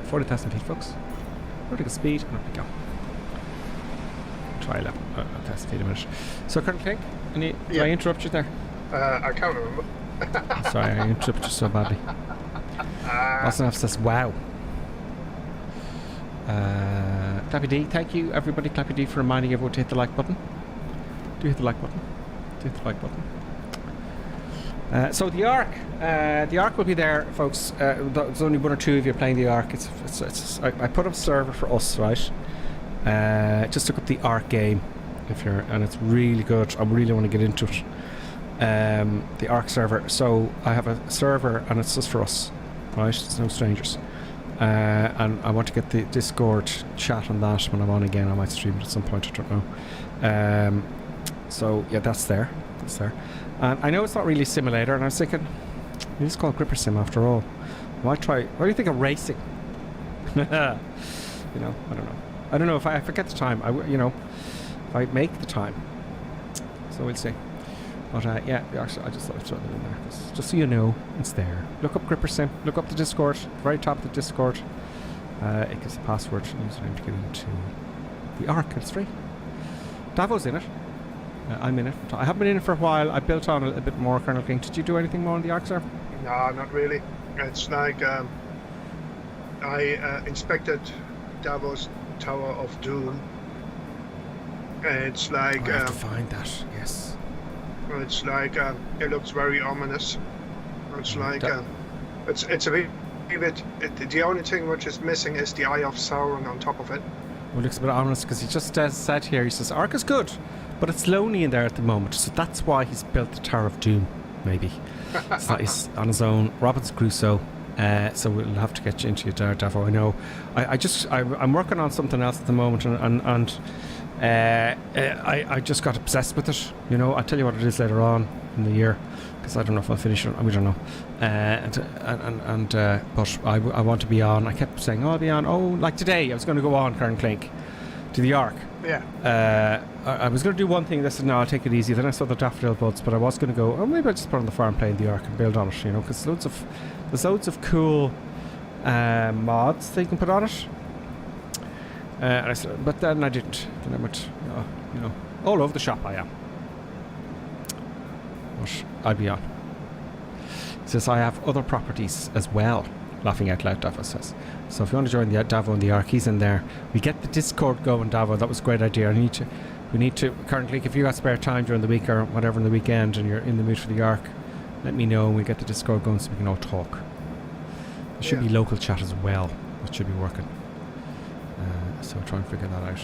40,000 feet, folks. Vertical speed, and up we go. Try 1,000 feet a minute. So current thing, did I interrupt you there? I can't remember. Sorry, I interrupted you so badly. Boston F says, wow. Clappy D, thank you everybody. Clappy D for reminding everyone to hit the like button. Do hit the like button. Do hit the like button. So the Ark will be there, folks. There's only one or two of you playing the Ark. I put up a server for us, right? Just took up the Ark game, and it's really good. I really want to get into it. The Ark server. So I have a server, and it's just for us, right? There's no strangers. And I want to get the Discord chat on that when I'm on again. I might stream it at some point, I don't know. So yeah, that's there. And I know it's not really simulator, and I was thinking, it's called Gripper Sim after all. I might try. What do you think of racing? You know, I don't know if I get the time. If I make the time. So we'll see. But yeah, actually, I just thought I'd throw that in there, just so you know, it's there. Look up Gripper Sim, look up the Discord, very top of the Discord. It gives the password and username to get into the Ark. It's free. Davo's in it. I'm in it. I haven't been in it for a while. I built on a little bit more, Colonel King. Did you do anything more on the Ark, sir? No, not really. It's like I inspected Davo's Tower of Doom. It's like I have to find that. Yes. It's like it looks very ominous. It's like it's a bit. The only thing which is missing is the Eye of Sauron on top of it. Well, it looks a bit ominous because he just said here. He says Ark is good, but it's lonely in there at the moment. So that's why he's built the Tower of Doom. Maybe he's on his own. Robinson Crusoe. So we'll have to get you into your Davo. I know. I'm working on something else at the moment, and I just got obsessed with it. You know, I'll tell you what it is later on in the year, because I don't know if I'll finish it. We don't know. But I want to be on. I kept saying, I'll be on. Oh, like today, I was going to go on Kern Clink to the Ark. Yeah. I was going to do one thing. I said, no, I'll take it easy. Then I saw the daffodil buds, but I was going to go, maybe I'll just put on the farm, play in the Ark and build on it, you know, because there's loads of cool mods that you can put on it. And I said, but then I didn't. Then I went, you know, all over the shop I am. But I'll be on. He says, I have other properties as well. Laughing out loud, Davo says. So if you want to join the Davo and the Ark, he's in there. We get the Discord going, Davo. That was a great idea. We need to currently, if you got spare time during the week or whatever in the weekend and you're in the mood for the Ark, let me know and we get the Discord going so we can all talk. There should be local chat as well, which should be working. So we'll try and figure that out.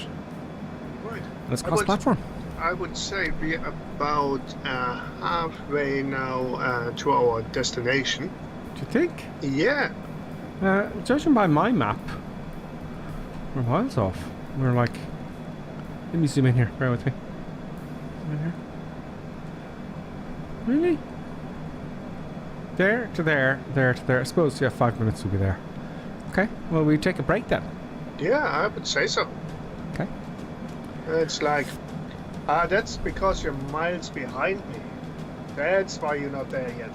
Right. And it's cross-platform. I would say we're about halfway now to our destination. Do you think? Yeah. Judging by my map, we're miles off. We're like... Let me zoom in here. Bear with me. Zoom in here. Really? There to there, there to there. I suppose, 5 minutes we'll be there. Okay, well, we take a break then. Yeah, I would say so. Okay. It's like... that's because you're miles behind me. That's why you're not there yet.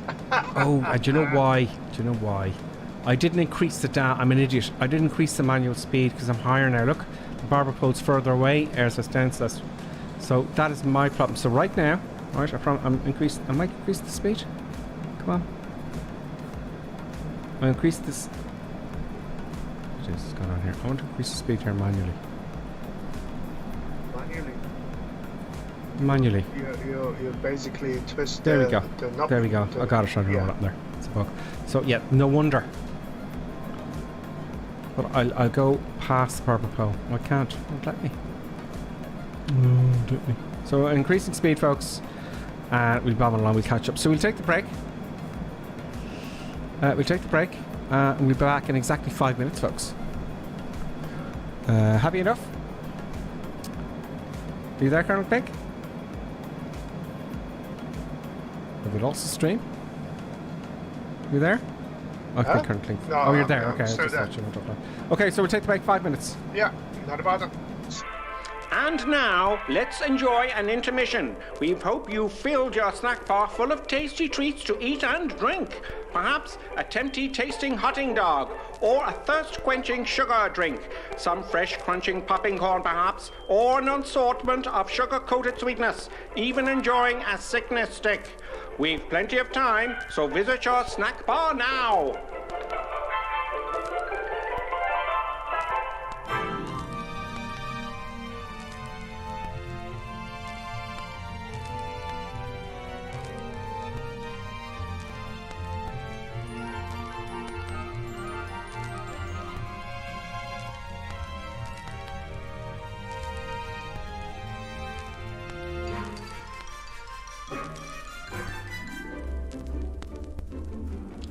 Do you know why? Do you know why? I didn't increase the I'm an idiot. I didn't increase the manual speed because I'm higher now. Look, the barber pole's further away. Airs us down. So that is my problem. So right now, right, I might increase the speed. Come on. I increase this. What is going on here? I want to increase the speed here manually. Manually. You basically twist there we go. The knob. There we go. I got it. I don't know what up there. It's a bug. So yeah, no wonder. But I'll go past the purple pole. I can't. Don't let me. Don't let me. So increasing speed, folks. And we'll bomb along. We'll catch up. So we'll take the break. And we'll be back in exactly 5 minutes, folks. Happy enough? Are you there, Colonel Pink? Have we lost the stream? You there? Okay, Colonel Clink. No, you're there. Okay, so okay, so we'll take the break 5 minutes. Yeah, not about it. And now, let's enjoy an intermission. We hope you filled your snack bar full of tasty treats to eat and drink. Perhaps a tempting tasting hotting dog, or a thirst-quenching sugar drink. Some fresh crunching popping corn perhaps, or an assortment of sugar-coated sweetness. Even enjoying a sickness stick. We've plenty of time, so visit your snack bar now.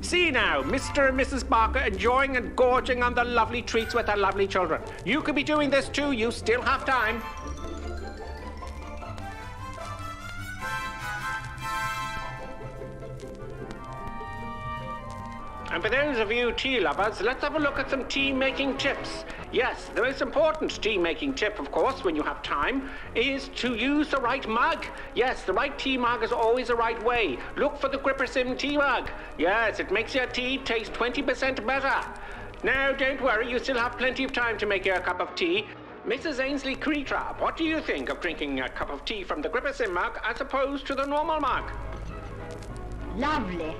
See now, Mr. and Mrs. Barker enjoying and gorging on the lovely treats with their lovely children. You could be doing this too, you still have time. And for those of you tea lovers, let's have a look at some tea-making tips. Yes, the most important tea-making tip, of course, when you have time, is to use the right mug. Yes, the right tea mug is always the right way. Look for the GripperSim tea mug. Yes, it makes your tea taste 20% better. Now, don't worry, you still have plenty of time to make your cup of tea. Mrs. Ainsley Creetrap, what do you think of drinking a cup of tea from the GripperSim mug as opposed to the normal mug? Lovely.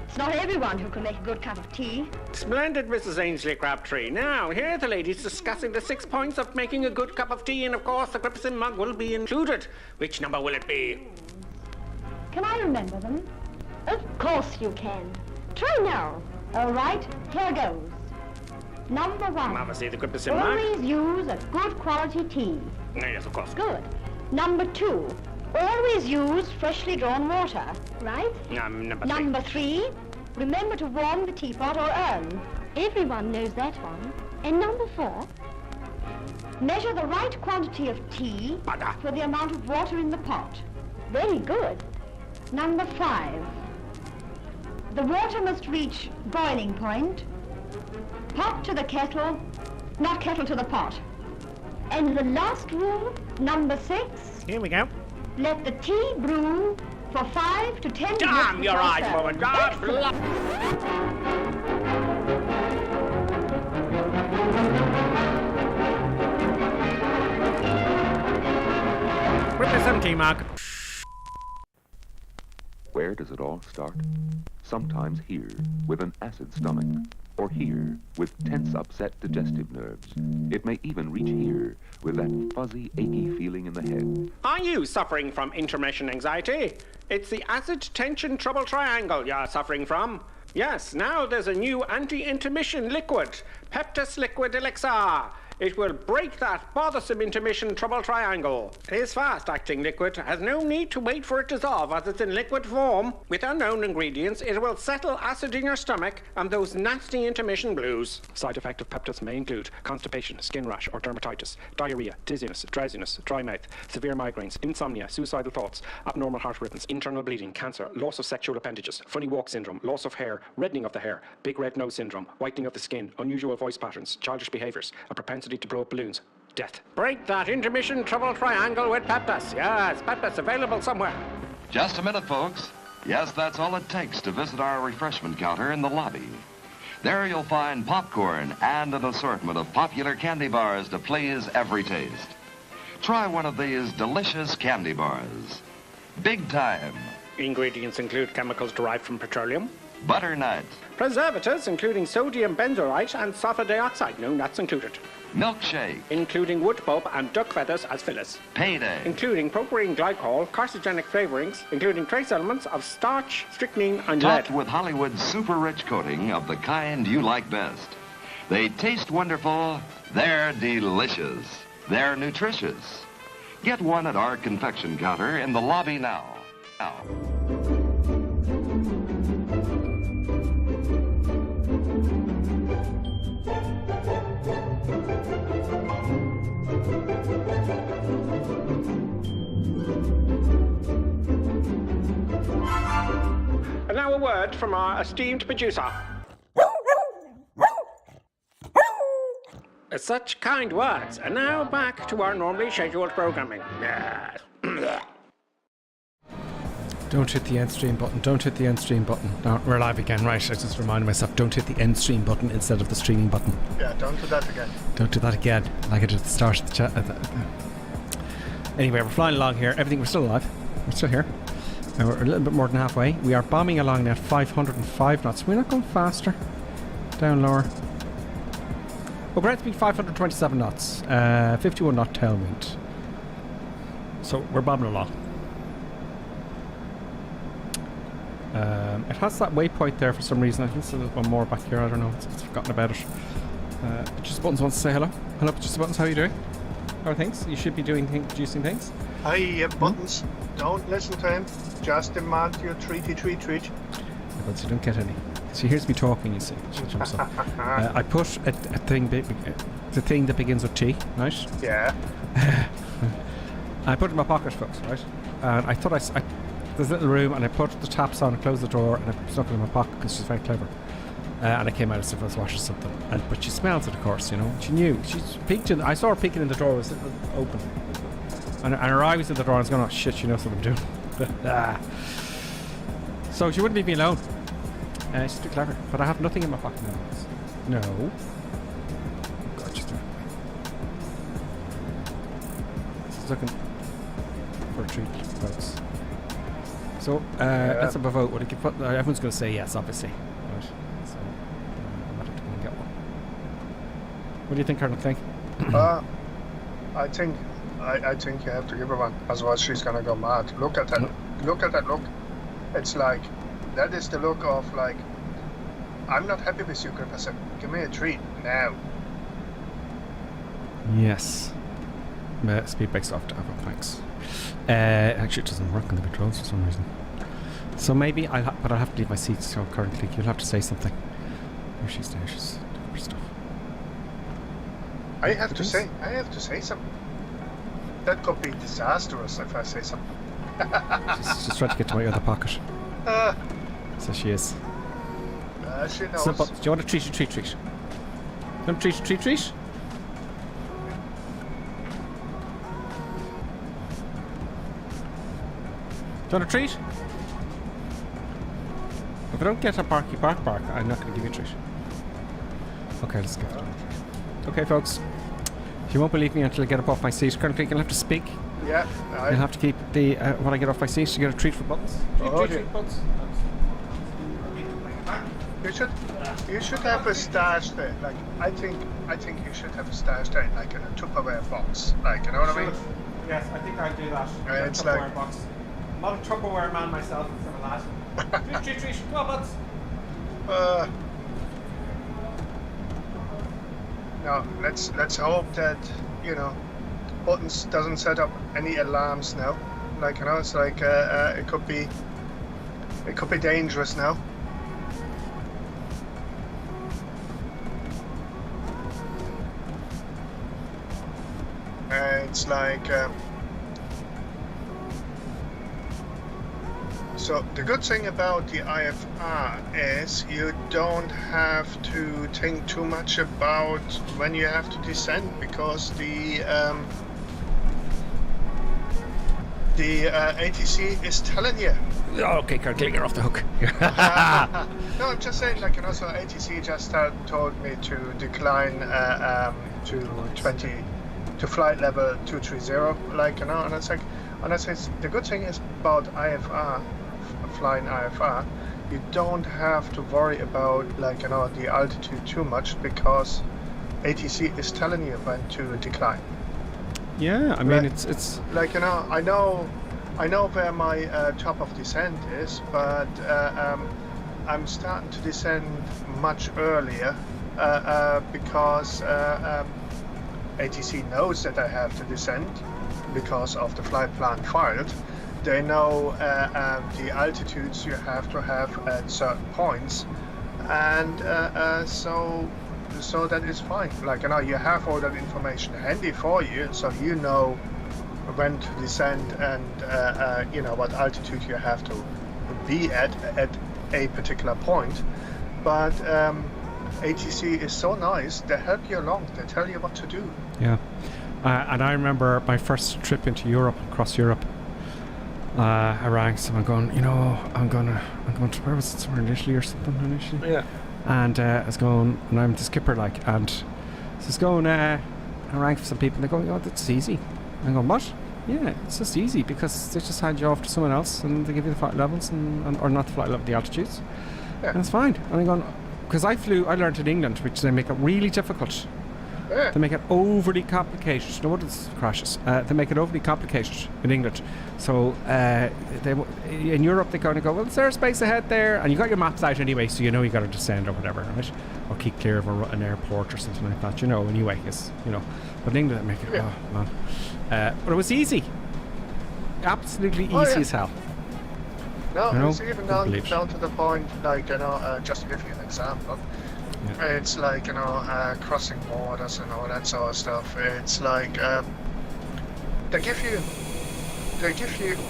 It's not everyone who can make a good cup of tea. Splendid, Mrs. Ainsley Crabtree. Now, here are the ladies discussing the 6 points of making a good cup of tea, and of course, the GripperSim mug will be included. Which number will it be? Can I remember them? Of course you can. Try now. All right, here goes. Number 1. Obviously, the GripperSim mug. Always use a good quality tea. Yes, of course. Good. Number 2. Always use freshly drawn water, right? Number 3. Remember to warm the teapot or urn. Everyone knows that one. And number 4. Measure the right quantity of tea Butter. for the amount of water in the pot. Very good. Number 5. The water must reach boiling point. Pot to the kettle, not kettle to the pot. And the last rule, number 6. Here we go. Let the tea brew for 5 to 10 minutes. Damn your before eyes, serving. woman. God Excellent. GripperSim tea mug. Where does it all start? Sometimes here, with an acid stomach, or here, with tense, upset digestive nerves. It may even reach here, with that fuzzy, achy feeling in the head. Are you suffering from intermission anxiety? It's the acid tension trouble triangle you're suffering from. Yes, now there's a new anti-intermission liquid, Peptus Liquid Elixir. It will break that bothersome intermission trouble triangle. It is fast-acting liquid, has no need to wait for it to dissolve as it's in liquid form. With unknown ingredients, it will settle acid in your stomach and those nasty intermission blues. Side effect of Peptus may include constipation, skin rash or dermatitis, diarrhea, dizziness, drowsiness, dry mouth, severe migraines, insomnia, suicidal thoughts, abnormal heart rhythms, internal bleeding, cancer, loss of sexual appendages, funny walk syndrome, loss of hair, reddening of the hair, big red nose syndrome, whitening of the skin, unusual voice patterns, childish behaviours, a propensity to blow up balloons, death. Break that intermission trouble triangle with Peptus. Yes, Peptus available somewhere. Just a minute, folks. Yes, that's all it takes to visit our refreshment counter in the lobby. There you'll find popcorn and an assortment of popular candy bars to please every taste. Try one of these delicious candy bars. Big time. Ingredients include chemicals derived from petroleum. Butternut. Preservatives including sodium benzoate and sulfur dioxide. No nuts included. Milkshake. Including wood pulp and duck feathers as fillers. Payday. Including propylene glycol, carcinogenic flavorings, including trace elements of starch, strychnine, and lead. Topped with Hollywood's super rich coating of the kind you like best. They taste wonderful. They're delicious. They're nutritious. Get one at our confection counter in the lobby now. And now a word from our esteemed producer. Such kind words. And now back to our normally scheduled programming. Yes. Don't hit the end stream button. Don't hit the end stream button. No, we're live again, right? I just reminded myself, don't hit the end stream button instead of the streaming button. Yeah, don't do that again. Don't do that again, like I did at the start of the chat. Anyway, we're flying along here. We're still alive. We're still here. We're a little bit more than halfway. We are bombing along now at 505 knots. We're not going faster. Down lower. Well, ground speed 527 knots. 51 knot tailwind. So we're bombing along. It has that waypoint there for some reason. I think there's one more back here. I don't know. It's forgotten about it. Just Buttons wants to say hello. Hello, Just Buttons. How are you doing? How are things? You should be producing things. Hi, Buttons. Don't listen to him. Just demand your treat. Yeah, but you don't get any. So here's me talking, you see. I put a thing, the thing that begins with T, right? Yeah. I put it in my pocket, folks, right? And I thought there's a little room, and I put the taps on, and closed the door, and I stuck it in my pocket because she's very clever. And I came out as if I was washing something. But she smells it, of course, you know. She knew. She peeked in. I saw her peeking in the door. It was open. And her eye was in the door. And I was going, oh, shit, she knows what I'm doing. So she wouldn't leave me alone. She's too clever. But I have nothing in my pocket now. No. Oh, God, she's doing it. She's looking for a treat, folks. So, let's have a vote. What everyone's going to say yes, obviously. Right. So, I'm going to go and get one. What do you think, Colonel Clegg? I think you have to give her one. Otherwise, she's gonna go mad. Look at that. Look at that look. It's like that is the look of like I'm not happy with you, Griffithson. Give me a treat now. Yes. Speed brakes off to Avo, thanks. Actually, it doesn't work on the controls for some reason. So maybe but I'll have to leave my seat. So currently, you'll have to say something. Here she's there. She's doing her stuff. I have to say something. That could be disastrous if I say something. She's trying to get to my other pocket. So she is. She knows. Simple. Do you want a treat? Do you want a treat? Do you want a treat? If I don't get a barky bark, I'm not going to give you a treat. Okay, let's give it a treat. Okay, folks. You won't believe me until I get up off my seat. Currently, you'll have to speak. Yeah. You'll have to keep the when I get off my seat to get a treat for Buttons. Treat, Buttons. You should have a stash there. Like I think you should have a stash there, like in a Tupperware box. Like you know what I mean? Yes, I think I'll do that. It's like I'm not a Tupperware man myself. From a lad. treat. Come on, Buttons. No, let's hope that Buttons doesn't set up any alarms now. Like it's like it could be dangerous now. It's like so the good thing about the IFR is you don't have to think too much about when you have to descend because the ATC is telling you. Oh, okay, Kurt, you're off the hook. No, I'm just saying, like so ATC just told me to decline to flight level 230, like and it's like, and I say the good thing is about IFR. Flying IFR, you don't have to worry about the altitude too much because ATC is telling you when to decline. Yeah, I mean it's like I know where my top of descent is, but I'm starting to descend much earlier because ATC knows that I have to descend because of the flight plan filed. They know the altitudes you have to have at certain points, and so that is fine. Like you have all that information handy for you, so you know when to descend and what altitude you have to be at a particular point. But ATC is so nice; they help you along. They tell you what to do. Yeah, and I remember my first trip into Europe, across Europe. I rang someone going, I'm going to, where was it, somewhere in Italy or something initially? Yeah. And I was going, and I'm the skipper, and so I was going, I rang for some people, and they're going, oh, that's easy. I'm going, what? Yeah, it's just easy, because they just hand you off to someone else, and they give you the flight levels, or not the flight level, the altitudes. Yeah. And it's fine. And I'm going, because I learned in England, which they make it really difficult. Yeah. They make it overly complicated. No wonder it crashes. They make it overly complicated in England. So in Europe they kind of go, well, is there a space ahead there? And you got your maps out anyway, so you got to descend or whatever, right? Or keep clear of an airport or something like that. Anyway, But in England they make it. Yeah. Oh man. But it was easy. Absolutely easy as hell. No, it's even down to the point, just to give you an example. Yeah. It's like crossing borders and all that sort of stuff. It's like they give you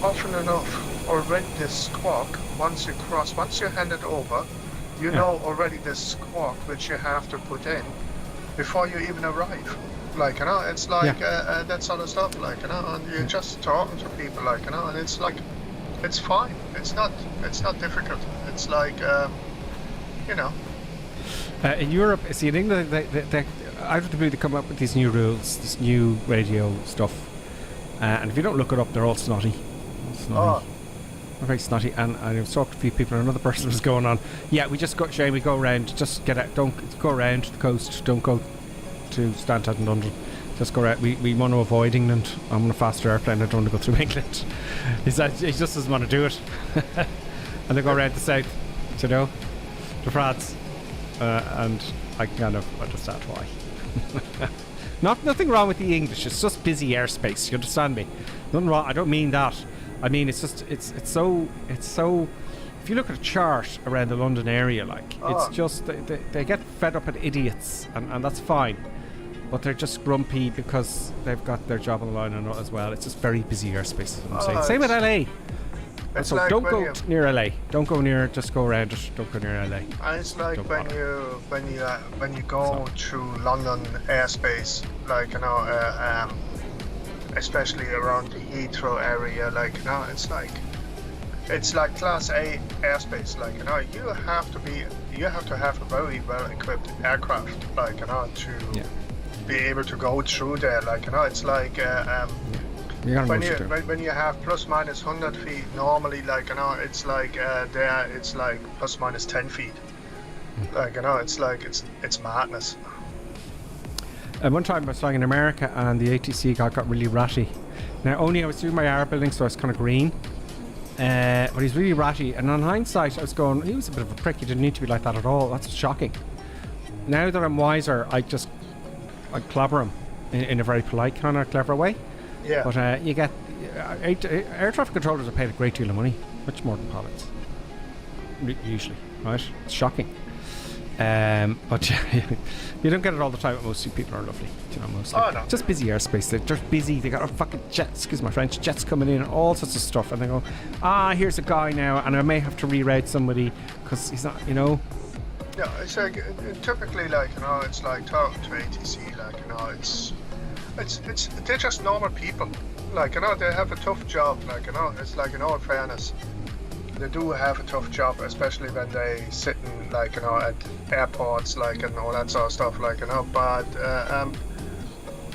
often enough already this squawk once you hand it over, you know already the squawk which you have to put in before you even arrive. Like, you know, it's like that sort of stuff, like, you know, and you're just talking to people, like, you know, and it's like, it's fine. It's not difficult. It's like, you know. In Europe, see, in England, they out of the blue, they come up with these new rules, this new radio stuff, and if you don't look it up, they're all snotty. Oh. They're very snotty, and I was talking to a few people, and another person was going on, yeah, we just go, Shane, we go around, just get out, don't go around the coast, don't go to Stansted and London, just go around, we want to avoid England. I'm on a faster airplane, I don't want to go through England. He just doesn't want to do it. And they go around the south, you know, to France, and I kind of understand why. Nothing wrong with the English, it's just busy airspace, you understand me? Nothing wrong, I don't mean that. I mean, it's just, it's so, if you look at a chart around the London area, like, it's just, they get fed up at idiots, and that's fine. But they're just grumpy because they've got their job on the line and as well. It's just very busy airspace, is what I'm saying. Same with LA. So like don't go near LA. Don't go near, just go around it. Don't go near LA. And it's like when you go through London airspace, like, you know, especially around the Heathrow area, like, you know, it's like Class A airspace, like, you know, you have to have a very well equipped aircraft, like, you know, to be able to go through there, like, you know, it's like when you have plus minus 100 feet normally, like, you know, it's like there it's like plus minus 10 feet, like, you know, it's like it's madness. One time I was flying in America and the ATC got really ratty. Now, only I was doing my air building, so I was kind of green. But he's really ratty, and on hindsight I was going, he was a bit of a prick, he didn't need to be like that at all. That's shocking. Now that I'm wiser, I clobber him in a very polite kind of clever way. Yeah. But you get air traffic controllers are paid a great deal of money, much more than pilots usually, right? It's shocking. But you don't get it all the time. Most people are lovely, you know, mostly. Oh, no. Just busy airspace. They're just busy. They got a fucking jets, excuse my French, jets coming in, all sorts of stuff, and they go, here's a guy now, and I may have to reroute somebody because he's not, you know. Yeah, it's like typically, like, you know, it's like talking to ATC, like, you know, it's they're just normal people, like, you know, they have a tough job, like, you know, it's like, in all fairness, they do have a tough job, especially when they sitting, like, you know, at airports, like, and all that sort of stuff, like, you know, but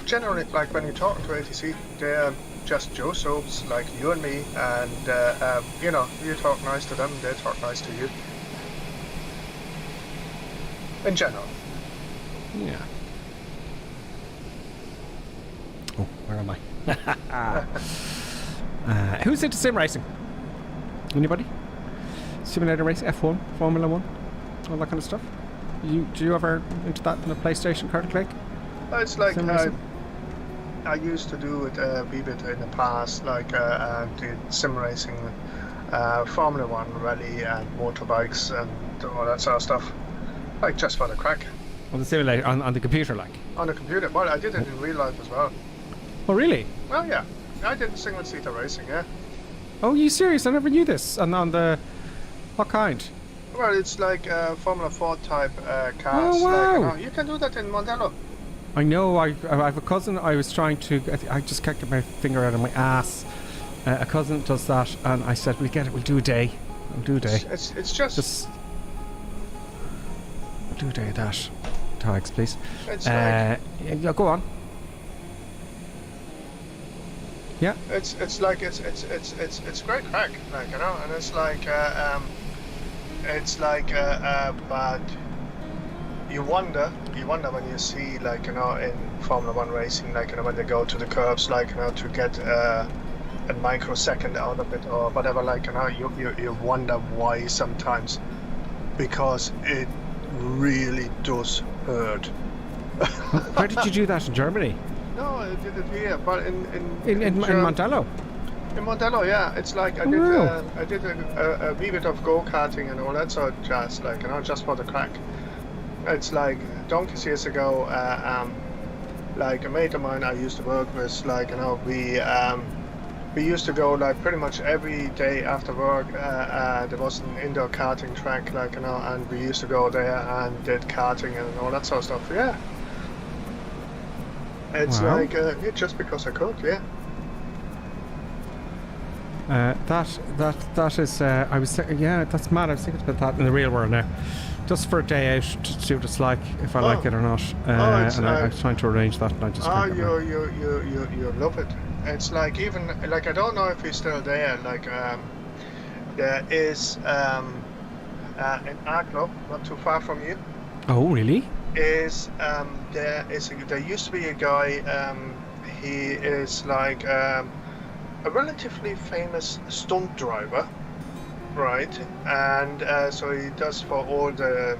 generally, like, when you talk to ATC, they're just Joe Soaps, like you and me, and you know, you talk nice to them, they talk nice to you. In general. Yeah. Oh, where am I? Who's into sim racing? Anybody? Simulator racing, F1, Formula 1, all that kind of stuff? Do you ever into that in the PlayStation, Carter Clegg? It's like I used to do it a wee bit in the past, like did sim racing, Formula 1 rally and motorbikes and all that sort of stuff. Like, just for the crack. On the simulator, on the computer, like? On the computer. Well, I did it in real life as well. Oh, really? Well, yeah. I did single-seater racing, yeah. Oh, you serious? I never knew this. And on the... What kind? Well, it's like Formula 4 type cars. Oh, wow. Like, you can do that in Mondello. I know. I have a cousin. I was trying to... I just can't get my finger out of my ass. A cousin does that, and I said, we'll get it. We'll do a day. We'll do a day. It's just do a day of that. Tags, please. It's yeah, go on. Yeah. It's great crack, like, you know, and it's like but you wonder when you see, like, you know, in Formula 1 racing, like, you know, when they go to the curbs, like, you know, to get a microsecond out of it or whatever, like, you know, you wonder why sometimes, because it really does hurt. Where did you do that? In Germany? No, I did it here, but in Mondello. In Mondello, yeah. It's like I did a wee bit of go-karting and all that sort of jazz, like, you know, just for the crack. It's like donkeys years ago, like a mate of mine I used to work with, like, you know, we used to go like pretty much every day after work. There was an indoor karting track, like, and we used to go there and did karting and all that sort of stuff. Yeah, it's Wow. like just because I could. Yeah. That is. I was thinking, yeah, that's mad. I was thinking about that in the real world now, just for a day out to see what it's like, if I like it or not. it's, and I'm trying to arrange that, and I just. Oh, can't get around. you love it. It's like even like I don't know if he's still there. Like there is in Arklow, not too far from you. Oh, really? There used to be a guy. He is like a relatively famous stunt driver, right? And so he does for all the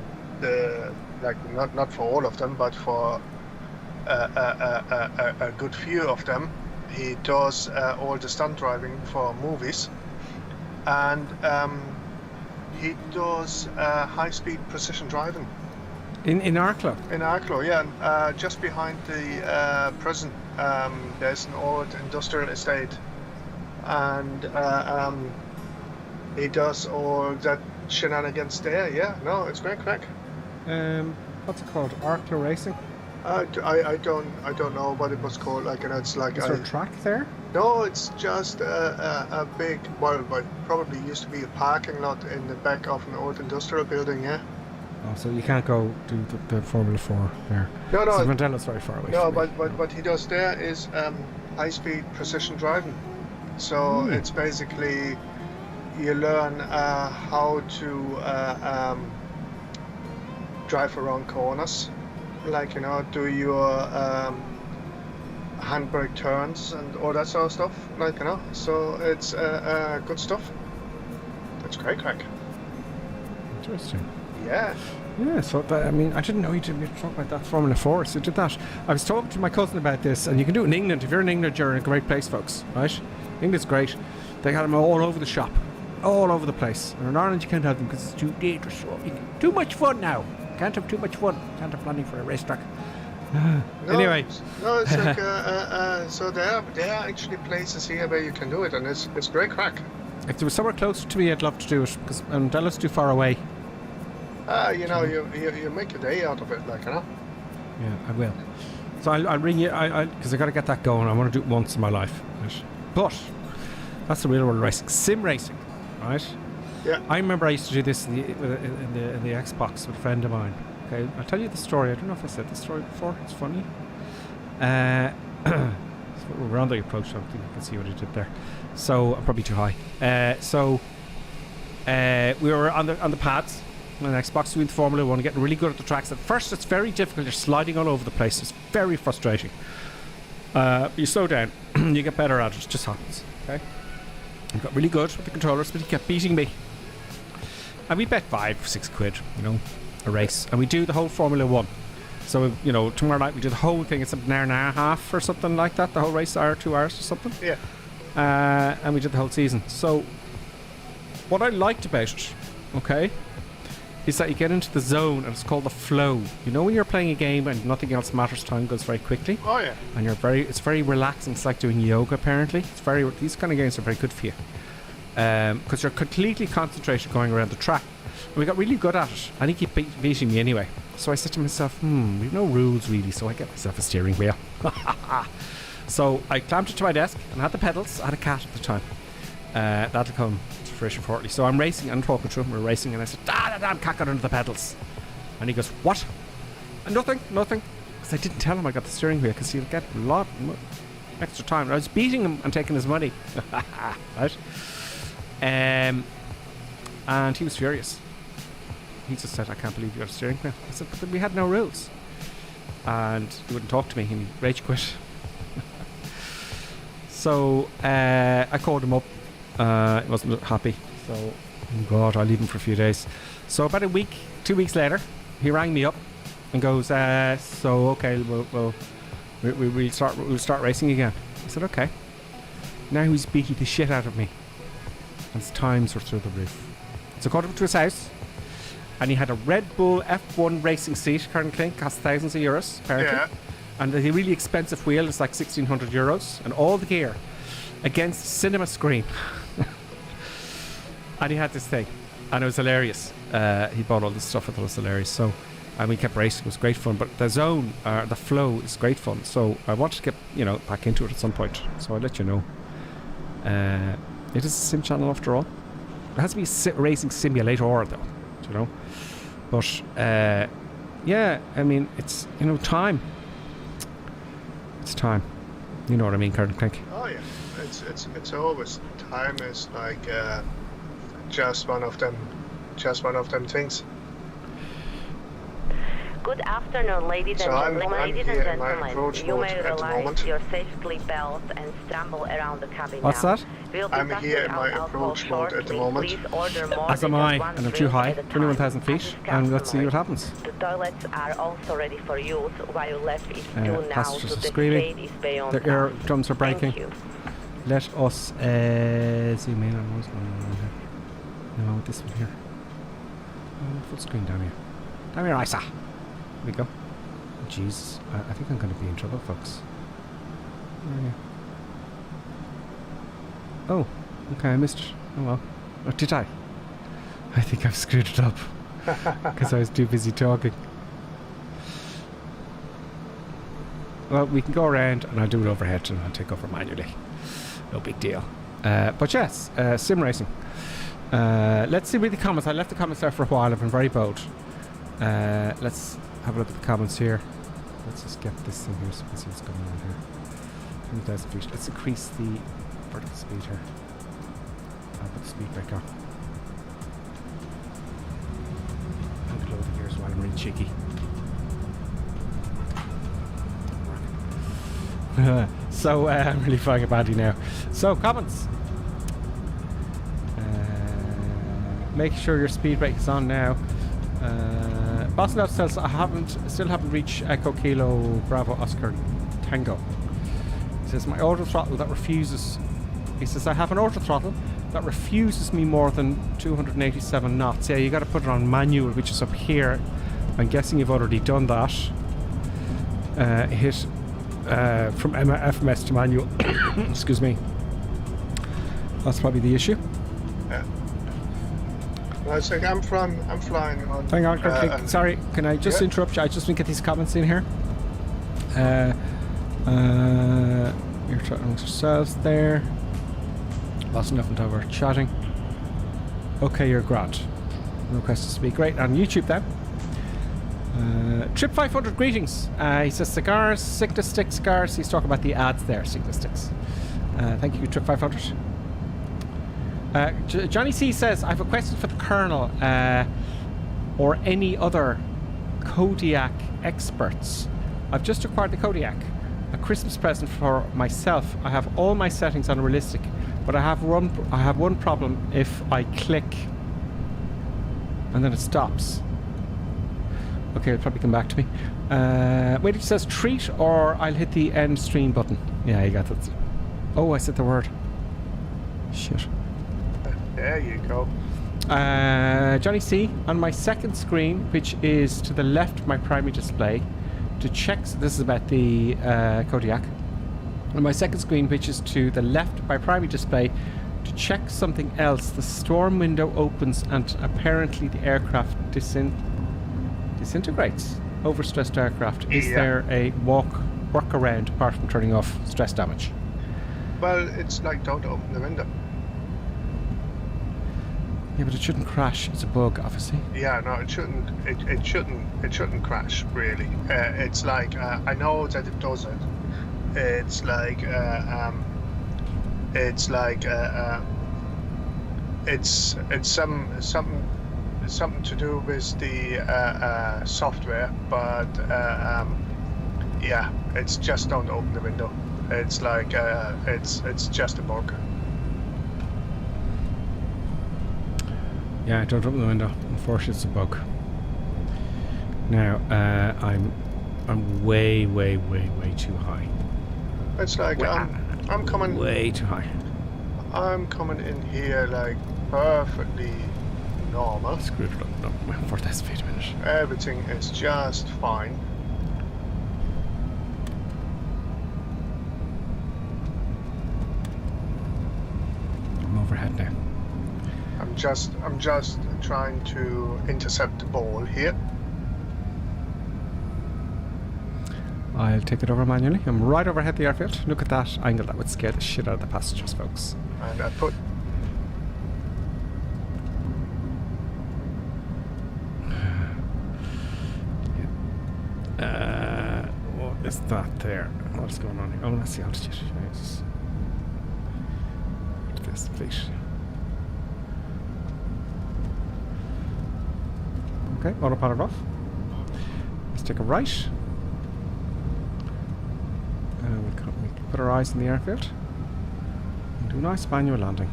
like not for all of them, but for a good few of them. He does all the stunt driving for movies, and he does high-speed precision driving. In Arklow? In Arklow, yeah. Just behind the prison, there's an old industrial estate, and he does all that shenanigans there. Yeah, no, it's great crack. What's it called? Arklow Racing? I don't know what it was called. Like, it's like Is there a track there? No, it's just a big, well, probably used to be a parking lot in the back of an old industrial building. Yeah. Oh, so you can't go do the Formula 4 there. No. So Mandella's very far away. No, from me. but what he does there is high-speed precision driving. So it's basically you learn how to drive around corners, like do your handbrake turns and all that sort of stuff, like So it's good stuff. It's great crack. Interesting. Yeah. Yeah, so I mean, I didn't know you did talk about that Formula 4, so you did that. I was talking to my cousin about this, and you can do it in England. If you're in England, you're in a great place, folks, right? England's great. They got them all over the shop, all over the place. And in Ireland, you can't have them because it's too dangerous. Too much fun now. Can't have too much fun. Can't have planning for a racetrack. Anyway. No, it's like, so there are actually places here where you can do it, and it's great crack. If there was somewhere closer to me, I'd love to do it, because Mandella's too far away. You make a day out of it, like, Yeah, I will. So I'll ring you, because I got to get that going. I want to do it once in my life. Right? But that's the real world racing. Sim racing, right? Yeah. I remember I used to do this in the Xbox with a friend of mine. Okay, I'll tell you the story. I don't know if I said this story before. It's funny. So we're on the approach. I don't think you can see what I did there. So I'm probably too high. We were on the pads on the Xbox doing Formula 1, getting really good at the tracks. At first, it's very difficult. You're sliding all over the place. It's very frustrating. You slow down, you get better at it. It just happens. Okay. I got really good with the controllers, but he kept beating me. And we bet 5-6 quid, a race, and we do the whole Formula 1. So tomorrow night we do the whole thing. It's an hour and a half or something like that. The whole race, 2 hours or something. Yeah. And we did the whole season. So what I liked about it, okay, is that you get into the zone, and it's called the flow. When you're playing a game and nothing else matters, time goes very quickly. Oh yeah. And it's very relaxing. It's like doing yoga, apparently. These kind of games are very good for you, because you're completely concentrated going around the track. And we got really good at it, and he kept beating me anyway. So I said to myself, we've no rules really, so I get myself a steering wheel. So I clamped it to my desk and had the pedals. I had a cat at the time. That'll come to fruition shortly. So I'm racing and talking to him. We're racing, and I said, damn cat got under the pedals. And he goes, what? And nothing. Because I didn't tell him I got the steering wheel, because he'll get a lot extra time. And I was beating him and taking his money. Right? And he was furious. He just said, I can't believe you got a steering wheel. I said, but we had no rules. And he wouldn't talk to me, and he rage quit. So I called him up. He wasn't happy. So, oh God, I'll leave him for a few days. So about 2 weeks later, he rang me up and goes, so okay, we'll start racing again. I said, okay. Now he's beating the shit out of me. And his times were through the roof. So I called him to his house, and he had a Red Bull F1 racing seat, currently cost thousands of euros, apparently. Yeah. And a really expensive wheel is like 1,600 euros, and all the gear. against the cinema screen. And he had this thing, and it was hilarious. He bought all this stuff, I thought it was hilarious. So, and we kept racing, it was great fun. But the zone, the flow is great fun. So I wanted to get, back into it at some point. So I'll let you know. It is a sim channel after all. It has to be a racing simulator, though, But, yeah, I mean, it's, time. It's time. You know what I mean, Karen Clink? Oh yeah, it's always time is like just one of them things. Good afternoon, ladies and gentlemen. Ladies and gentlemen, you may relax your safety belt and stumble around the cabin. What's now. that? We'll I'm here in my approach mode at the moment. Please order more As am than I, one and I'm drink too high, at a time. 21,000 feet, and let's see what happens. The toilets are also ready for use, while left is due now passengers to are the screaming. shade is beyond Their eardrums are breaking. Thank you. Let us zoom in on what's going on here. No, this one here. Oh, full screen down here. Down here, Isa. Here we go. Jesus, I think I'm going to be in trouble, folks. Where are you? Oh, okay, I missed it. Oh well. Or did I? I think I've screwed it up because I was too busy talking. Well, we can go around and I'll do it overhead and I'll take over manually. No big deal. But yes, sim racing. Let's see with the comments. I left the comments there for a while. I've been very bold. Let's have a look at the comments here. Let's just get this thing here so we can see what's going on here. 20,000 feet. Let's increase the vertical speed here. I'll put the speed brake on. I'm load the gears while I'm really cheeky. So I'm really flying a baddie now. So comments. Make sure your speed brake is on now. Boston says I still haven't reached Echo Kilo Bravo Oscar Tango. He says my auto throttle that refuses. He says I have an auto throttle that refuses me more than 287 knots. Yeah, you got to put it on manual, which is up here. I'm guessing you've already done that. Hit from FMS to manual. Excuse me. That's probably the issue. Yeah. Well, it's like I'm flying on. Hang on, quickly. Sorry, can I just interrupt you? I just want to get these comments in here. You're chatting amongst yourselves there. Lost enough into our chatting. Okay, you're grand. No question to speak. Great. On YouTube then. Trip 500 greetings. He says cigars, sickness stick cigars. He's talking about the ads there, sickness sticks. Thank you, Trip 500. Johnny C says, I have a question for the Colonel or any other Kodiak experts. I've just acquired the Kodiak, a Christmas present for myself. I have all my settings on realistic, but I have one problem if I click and then it stops. Okay, it'll probably come back to me. Wait, it says treat or I'll hit the end stream button. Yeah, you got that. Oh, I said the word. Shit. There you go. Johnny C, on my second screen, which is to the left of my primary display, to check, so this is about the Kodiak. On my second screen, which is to the left of my primary display, to check something else, the storm window opens and apparently the aircraft disintegrates. Overstressed aircraft. Is there a workaround apart from turning off stress damage? Well, it's like don't open the window. Yeah, but it shouldn't crash. It's a bug, obviously. Yeah, no, it shouldn't. It shouldn't crash. Really, it's like I know that it does it. It's like it's something to do with the software, but yeah, it's just don't open the window. It's like it's just a bug. Yeah, don't open the window. Unfortunately, it's a bug. Now, I'm way too high. It's like I'm coming way too high. I'm coming in here like perfectly normal. Screwed it up. No, 4,000 feet a minute. Everything is just fine. overhead now. I'm just trying to intercept the ball here. I'll take it over manually. I'm right overhead the airfield. Look at that angle. That would scare the shit out of the passengers, folks. And I put... What is that there? What's going on here? Oh, that's the altitude. Jesus. This feet. Okay, autopilot off. Let's take a right. And we can put our eyes in the airfield. And do a nice manual landing.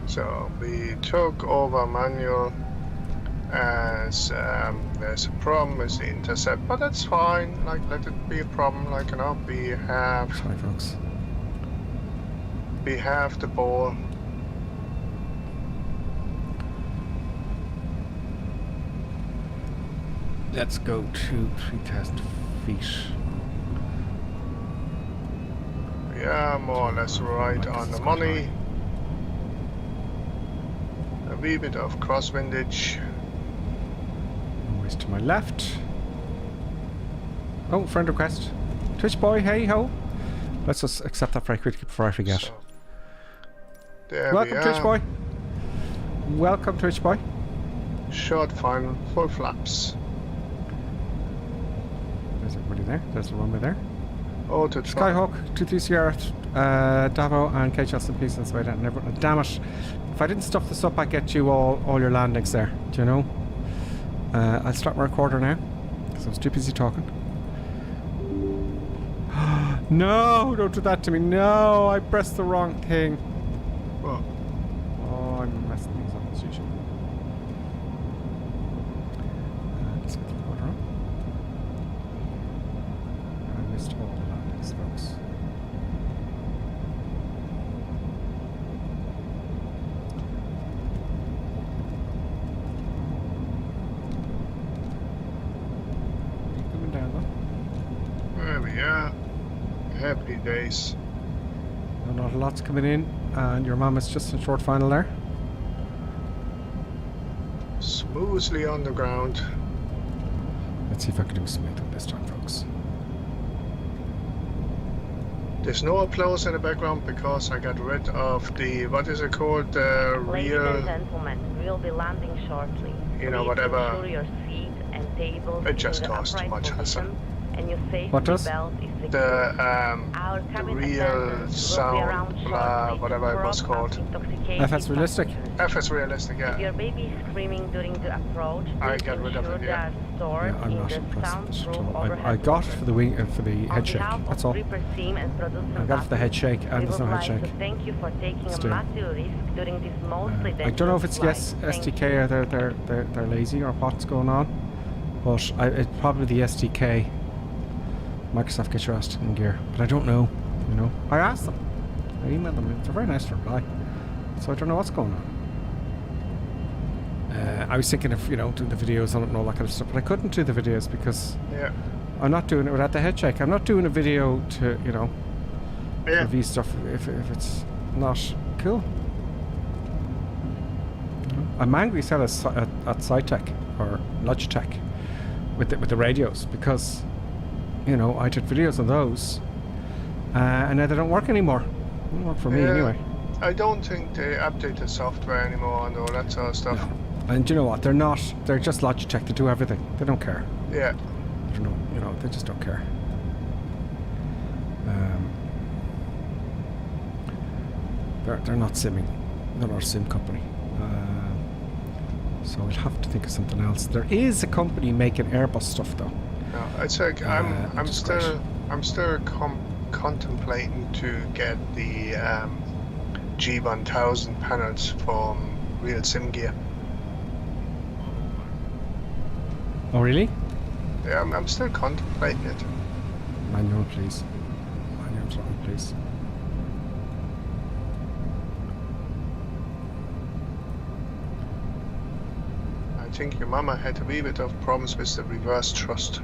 So we took over manual as there's a problem with the intercept, but that's fine. Like, let it be a problem. Like, you know, we have. Sorry, folks. We have the ball. Let's go to 3,000 feet. We are more or less right on the money. A wee bit of crosswindage. Always to my left. Oh, friend request. Twitch boy, hey ho. Let's just accept that very quickly before I forget. So, there Welcome, we are. Twitch boy. Welcome, Twitch boy. Short final, full flaps. There's everybody there. There's the runway there. Oh, to Skyhawk, 230 Davo, and K Justin Peace and so on. Never. Damn it! If I didn't stuff this up, I'd get you all your landings there. Do you know? I'll start my recorder now, because I was too busy talking. No! Don't do that to me. No! I pressed the wrong thing. What? Oh, I'm messing things up as usual. Let's get the recorder on. I missed all the landings, folks. Coming down though. There we are. Happy days. No, not a lot's coming in, and your mum is just in short final there. Smoothly on the ground. Let's see if I can do a smooth one this time, folks. There's no applause in the background because I got rid of the, what is it called, the Ladies real, and gentlemen, we'll be landing shortly. you know, Please whatever. ensure your seat and table It is just in the costs too upright much hassle. position, and your safety What does? belt is secured. The Our cabin real attendants will be around sound, shortly whatever to it was drop off called. intoxicating FS realistic? passengers. FS realistic, If yeah. your baby is screaming during the approach, I please got rid of ensure it, they yeah. are stored Yeah, I'm in not the impressed with this at soundproof all. I overhead got it for the wing, for the On head shake. behalf That's of all. Reaper Team and producer I got it for the head shake, and we there's would no head like shake. to thank you for taking Still. a massive risk during this mostly I don't know if it's dangerous yes flight. Thank SDK or they're lazy or what's going on, but it's probably the SDK. Microsoft, get your ass in gear, but I don't know. You know, I asked them, I emailed them. It's a very nice reply, so I don't know what's going on. I was thinking of doing the videos on it and all that kind of stuff, but I couldn't do the videos because Yeah. I'm not doing it without the head shake. I'm not doing a video to Yeah. review stuff if it's not cool. I'm angry still at SciTech or Logitech with the radios because I did videos on those and now they don't work anymore. They don't work for me anyway. I don't think they update the software anymore and all that sort of stuff. No. And you know what? They're just Logitech. They do everything. They don't care. Yeah. I don't know. They just don't care. They're not simming. They're not a sim company. So we'll have to think of something else. There is a company making Airbus stuff though. No, it's like I'm which is great. still contemplating to get the G1000 panels from Real Sim Gear. Oh really? Yeah, I'm still contemplating it. Manual, please. Manual throttle, please. I think your mama had a wee bit of problems with the reverse thrust.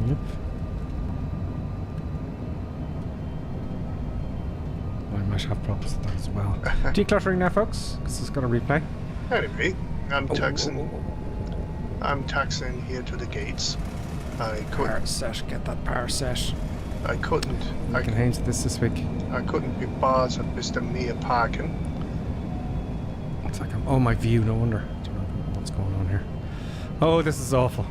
Yep. I'm might have problems with that as well. Decluttering now, folks. This is going to replay. Anyway, I'm taxing here to the gates. I couldn't. Power set. Get that power set. I couldn't. I can change this week. I couldn't be bothered with Mr. Mere parking. It's like oh, my view. No wonder. I don't know what's going on here. Oh, this is awful.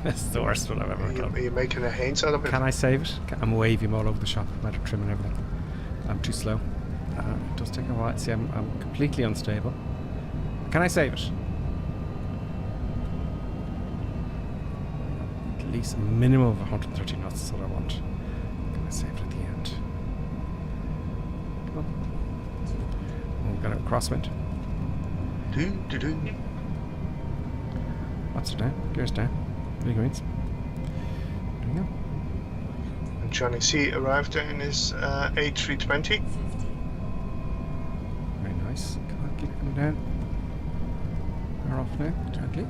This is the worst one I've ever done. Are you making a haints out of it? Can I save it? I'm waving all over the shop. I'm out of trim and everything. I'm too slow. It does take a while. See, I'm completely unstable. Can I save it? At least a minimum of 130 knots is what I want. Can I save it at the end? Come on. Oh, we've got a crosswind. What's it down? Gears down. Big greens. There we go. And Johnny C arrived in his A320. Very nice. Come on, keep coming down. We're off now, gently.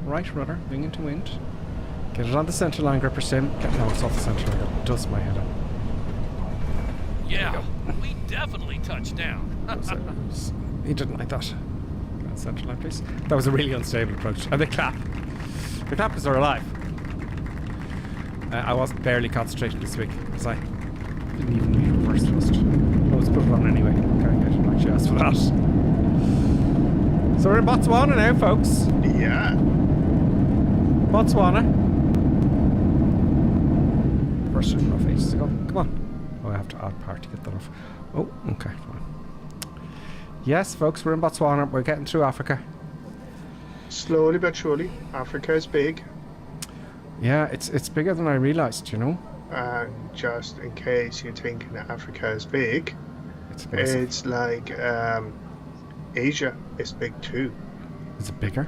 Right rudder, wing into wind. Get it on the centre line, gripper sim. No, it's off the centre line. It does my head up. Yeah, we definitely touched down. He didn't like that. Get on centre line, please. That was a really unstable approach. And they clap. They clap because they're alive. I was barely concentrating this week because I didn't even need reverse thrust. I was put it on anyway. Okay, good. I actually asked for that. So we're in Botswana now, folks. Yeah. Botswana. First one off ages ago. Come on. Oh, I have to add power to get that off. Oh, okay, fine. Yes, folks, we're in Botswana. We're getting through Africa. Slowly but surely. Africa is big. Yeah, it's bigger than I realised, you know. And just in case you're thinking that Africa is big, it's like Asia is big too. Is it bigger?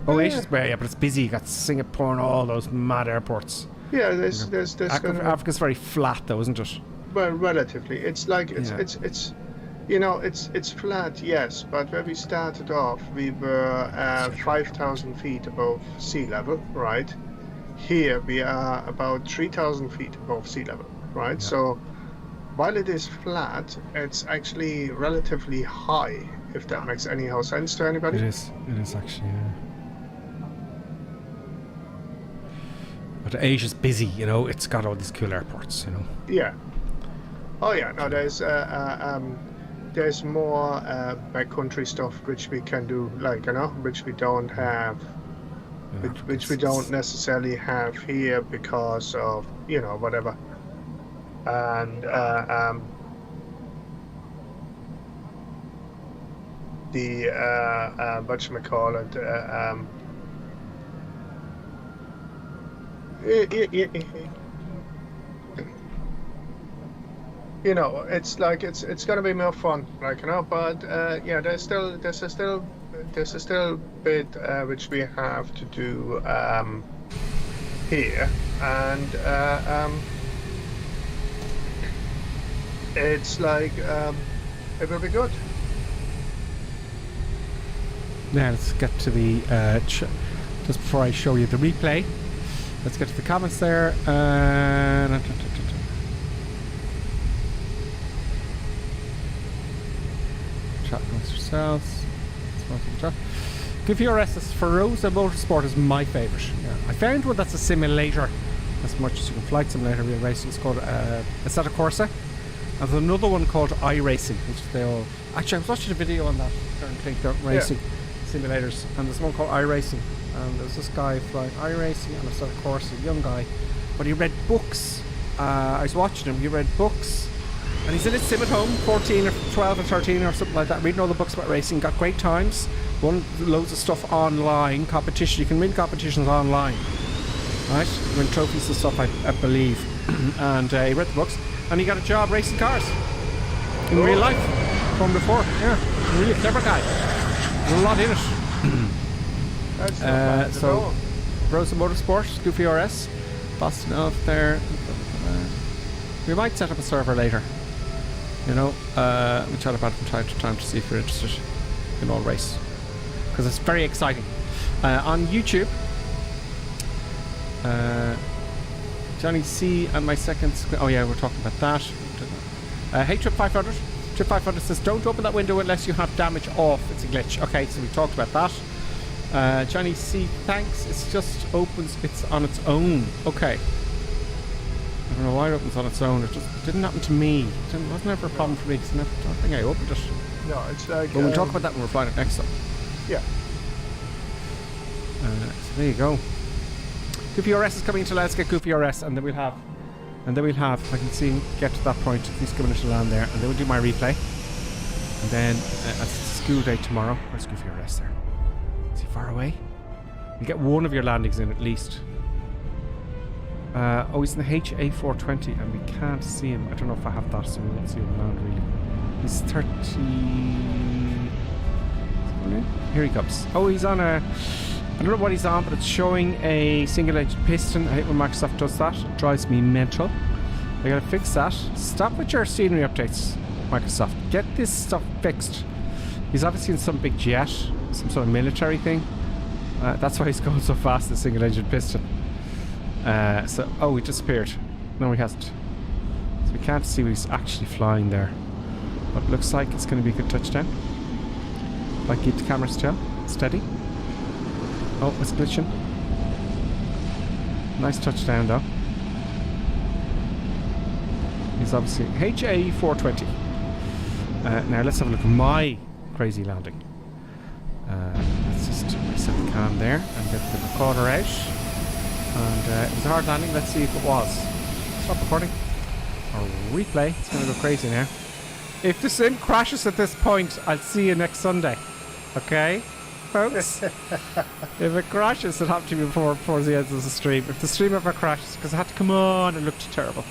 Oh, Asia's big, yeah, but it's busy. You got Singapore and all those mad airports. Yeah, there's Africa's very flat though, isn't it? Well, relatively. It's like it's you know, it's flat, yes, but when we started off, we were 5,000 feet above sea level, right? Here we are about 3,000 feet above sea level, right? Yeah. So while it is flat, it's actually relatively high, if that makes any sense to anybody. It is actually, yeah. But Asia's busy, you know, it's got all these cool airports, you know. Yeah. Oh yeah, no, there's more backcountry stuff which we can do, like, you know, which we don't have, which we don't necessarily have here because of, you know, whatever. And the whatchamacallit, you know, it's like it's gonna be more fun, like, you know. But yeah, there's still bit which we have to do here, and it's like it will be good. Now let's get to the just before I show you the replay. Let's get to the comments there. Chat amongst yourselves. Give your SS Feroza Motorsport is my favourite. Yeah. I found one that's a simulator as much as you can flight simulator, real racing. It's called Assetto Corsa. And there's another one called iRacing, which they all. Actually, I was watching a video on that. Racing simulators, and there's one called iRacing. And there's this guy flying iRacing and Assetto Corsa, a young guy, but he read books. I was watching him. He read books. And he's in his sim at home, 14 or 12 or 13 or something like that, reading all the books about racing, got great times, won loads of stuff online, competition, you can win competitions online, right? Win trophies and stuff, I believe. And he read the books, and he got a job racing cars, in real life, from before, yeah. A really clever guy, there's a lot in it. That's so, Rosa Motorsport, Goofy RS, Boston out there. We might set up a server later. You know, we chat about it from time to time to see if you're interested in all race, because it's very exciting. On YouTube, Johnny C and my second screen. Oh yeah, we're talking about that. Hey Trip 500. Trip 500 says, don't open that window unless you have damage off. It's a glitch. Okay, so we talked about that. Johnny C, thanks. It just opens on its own. Okay. I don't know why it opens on its own. It just didn't happen to me. It wasn't ever a problem for me. I don't think I opened it. No, it's like... But we'll talk about that when we're flying it next time. Yeah. So there you go. Goofy RS is coming into Let's Get Goofy RS, and then we'll have, if I can see him get to that point, he's coming into land there, and then we'll do my replay. And then, it's school day tomorrow. Where's Goofy RS there? Is he far away? You get one of your landings in at least. He's in the HA420, and we can't see him. I don't know if I have that, so we won't see him land really. He's 30... Here he comes. Oh, he's on a... I don't know what he's on, but it's showing a single-edged piston. I hate when Microsoft does that. It drives me mental. I gotta fix that. Stop with your scenery updates, Microsoft. Get this stuff fixed. He's obviously in some big jet, some sort of military thing. That's why he's going so fast, the single-edged piston. He disappeared. No, he hasn't. So we can't see what he's actually flying there. But it looks like it's going to be a good touchdown. If I keep the camera still, steady. Oh, it's glitching. Nice touchdown though. He's obviously HA420. Now let's have a look at my crazy landing. Let's just reset the cam there and get the recorder out. And it was a hard landing. Let's see if it was. Stop recording. Or replay. It's going to go crazy now. If the sim crashes at this point, I'll see you next Sunday. Okay? Folks, if it crashes, it happened to me before the end of the stream. If the stream ever crashes, because I had to come on, it looked terrible.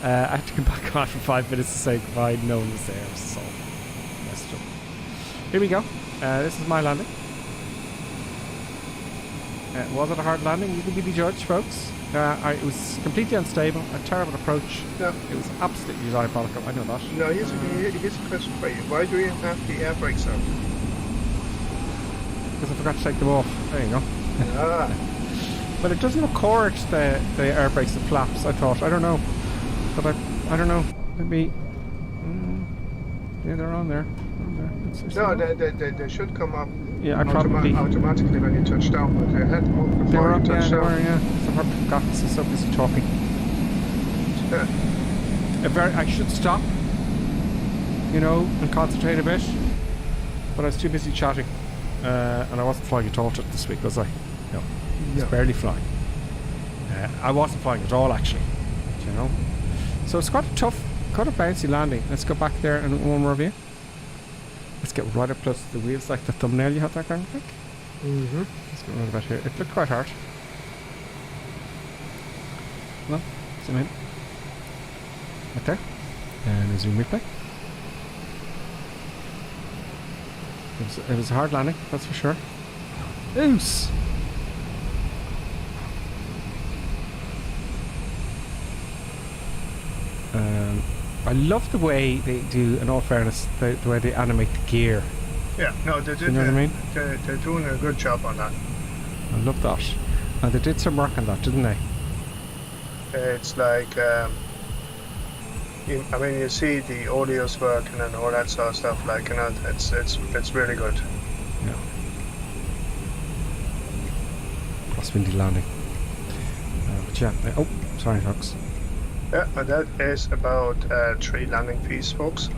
I had to come back on for 5 minutes to say goodbye. No one was there, so messed up. Here we go. This is my landing. Was it a hard landing? You can be the judge, folks. It was completely unstable, a terrible approach. No. It was absolutely diabolical. I know that. No, here's a question for you. Why do you have the air brakes on? Because I forgot to take them off. There you go. Ah. But it doesn't record the air brakes and flaps, I thought. I don't know. But I don't know. Maybe... yeah, they're on there. No, they should come up. Yeah, I probably... automatically when you touch down, but they had them up before you touch down. Yeah. So I probably forgot because I'm so busy talking. Yeah. I should stop, and concentrate a bit. But I was too busy chatting. And I wasn't flying at all this week, was I? No. I was barely flying. I wasn't flying at all, actually. So it's quite a bouncy landing. Let's go back there and one more view. Let's get right up close to the wheels, like the thumbnail you have there, kind of thing. Mm-hmm. Let's get right about here. It looked quite hard. Well, zoom in. Right there. And resume replay. It was a hard landing, that's for sure. Oos! I love the way they do, in all fairness, the way they animate the gear. Yeah, no, they did. You know what I mean? They're doing a good job on that. I love that. And they did some work on that, didn't they? It's like, you see the audio's working and all that sort of stuff. Like, it's really good. Yeah. Crosswindy landing. But yeah. Oh, sorry, folks. Yeah, and that is about 3 landing fees, folks.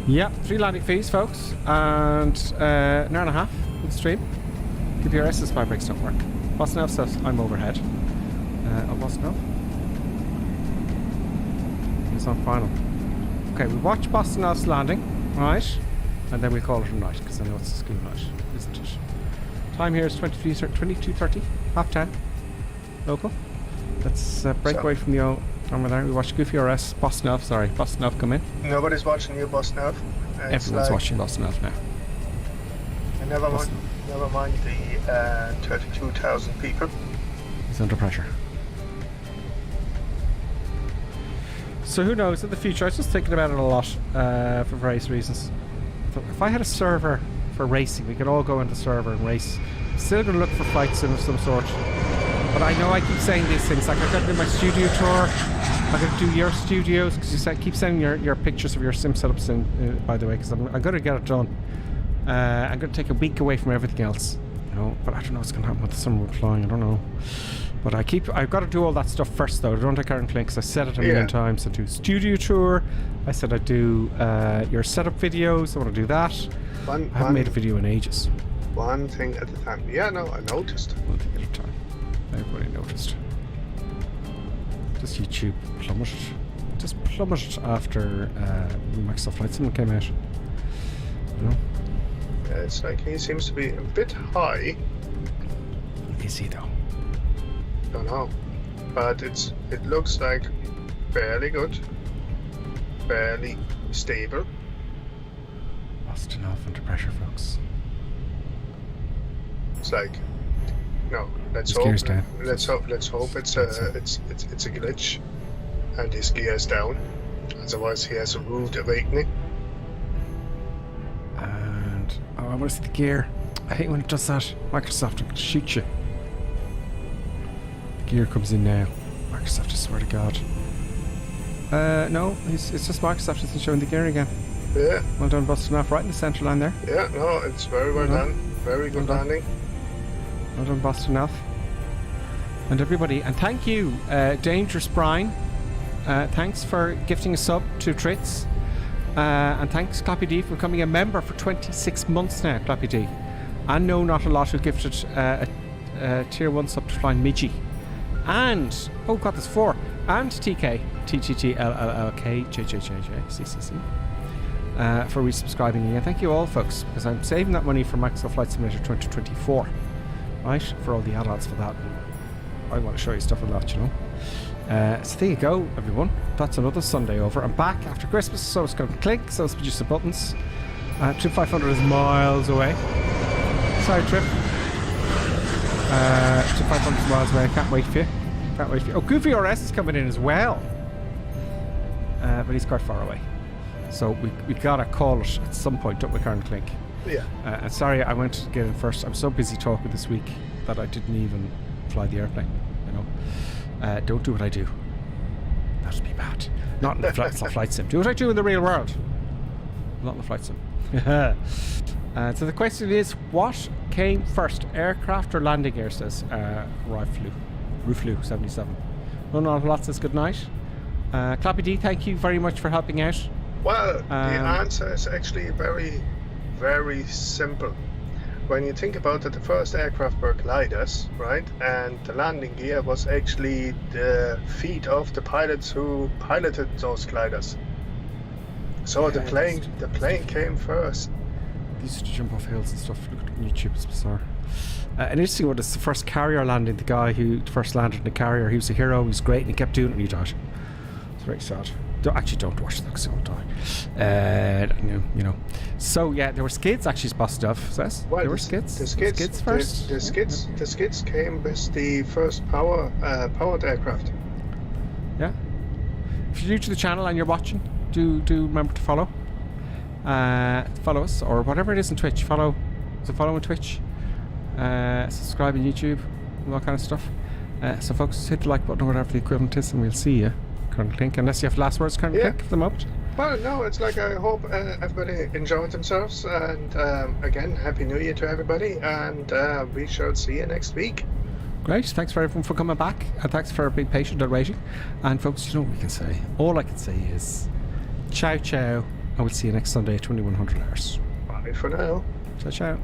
Yeah, 3 landing fees, folks, and an hour and a half in the stream. DPRS's spy brakes don't work. Bosnov says I'm overhead. Bosnov. It's on final. Okay, we watch Bostonov's landing, right? And then we call it a night, because I know it's a school night, isn't it? Time here is 22:30, half 10, local. Let's break away from the old camera there. We watch Goofy RS, Bostonov come in. Nobody's watching you, Bostonov. Everyone's watching Bostonov now. And never mind the 32,000 people. He's under pressure. So who knows in the future? I was just thinking about it a lot for various reasons. If I had a server for racing, we could all go into server and race. Still going to look for flight sim of some sort. But I know I keep saying these things. Like, I've got to do my studio tour. I've got to do your studios, because you keep sending your pictures of your sim setups in, by the way, because I'm going to get it done. I'm going to take a week away from everything else. You know, but I don't know what's going to happen with the summer we're flying. I don't know. But I've got to do all that stuff first, though. I don't take Aaron Clinks. I said it a million times. I do studio tour. I said I'd do your setup videos. I want to do that. I haven't made a video in ages. One thing at a time. Yeah, no, I noticed. One thing at a time. Everybody noticed. Just YouTube plummeted. Just plummeted after Microsoft Flight Sim came out. You know? It's like he seems to be a bit high. Is he though? Don't know, but it looks like fairly good, fairly stable. Lost enough under pressure, folks. It's like, no, let's hope it's a glitch, and his gear's down. Otherwise, he has a rude awakening. And I want to see the gear. I hate when it does that. Microsoft, I'm gonna shoot you. Gear comes in now. Microsoft, I swear to God. No, it's just Microsoft isn't showing the gear again. Yeah. Well done, busting off right in the centre line there. Yeah, no, it's very well done. Very good landing. Well done, busting off. And everybody, and thank you, Dangerous Brian. Thanks for gifting a sub to Tritz. And thanks, Clappy D, for becoming a member for 26 months now, Clappy D. And no, not a lot who gifted a tier 1 sub to Flying Midgie. And, oh god, there's 4. And TK, TTTLLLK, JJJJ, CCC, for resubscribing again. Thank you all, folks, because I'm saving that money for Microsoft Flight Simulator 2024, right? For all the add-ons for that. I want to show you stuff on that, you know. So there you go, everyone. That's another Sunday over. I'm back after Christmas, so it's going to click, so it's produce the buttons. Trip 500 is miles away. Sorry, Trip. Trip 500 is miles away. I can't wait for you. Can't wait for you. Oh, Goofy RS is coming in as well. But he's quite far away. So we gotta call it at some point, don't we, Karen Clink? Yeah. And sorry, I went to get in first. I'm so busy talking this week that I didn't even fly the airplane, you know. Don't do what I do. That'd be bad. Not in the flight sim. Do what I do in the real world. Not in the flight sim. So the question is, what came first, aircraft or landing gear, says Rooflu 77. No, not a lot says good night. Clappy D, thank you very much for helping out. Well, the answer is actually very, very simple. When you think about it, the first aircraft were gliders, right? And the landing gear was actually the feet of the pilots who piloted those gliders. So the plane came first. They used to jump off hills and stuff. Look at YouTube, it's bizarre. An interesting one is the first carrier landing. The guy who first landed in the carrier, he was a hero, he was great, and he kept doing it and he died. It's very sad. Don't watch that because he'll die. You know. So yeah, there were skids actually busted off. Says there were skids. The skids first. The skids came with the first powered aircraft. Yeah. If you're new to the channel and you're watching, do remember to follow. Follow us or whatever it is on Twitch. Follow on Twitch. Subscribe on YouTube, all that kind of stuff. So folks, hit the like button or whatever the equivalent is, and we'll see you. Colonel Clink, unless you have last words, Colonel Clink, for the moment. Well, no, it's like I hope everybody enjoyed themselves, and again, Happy New Year to everybody, and we shall see you next week. Great, thanks for everyone for coming back, and thanks for being patient and waiting. And folks, you know what we can say? All I can say is, ciao ciao, and we'll see you next Sunday at 2100 hours. Bye for now. Ciao ciao.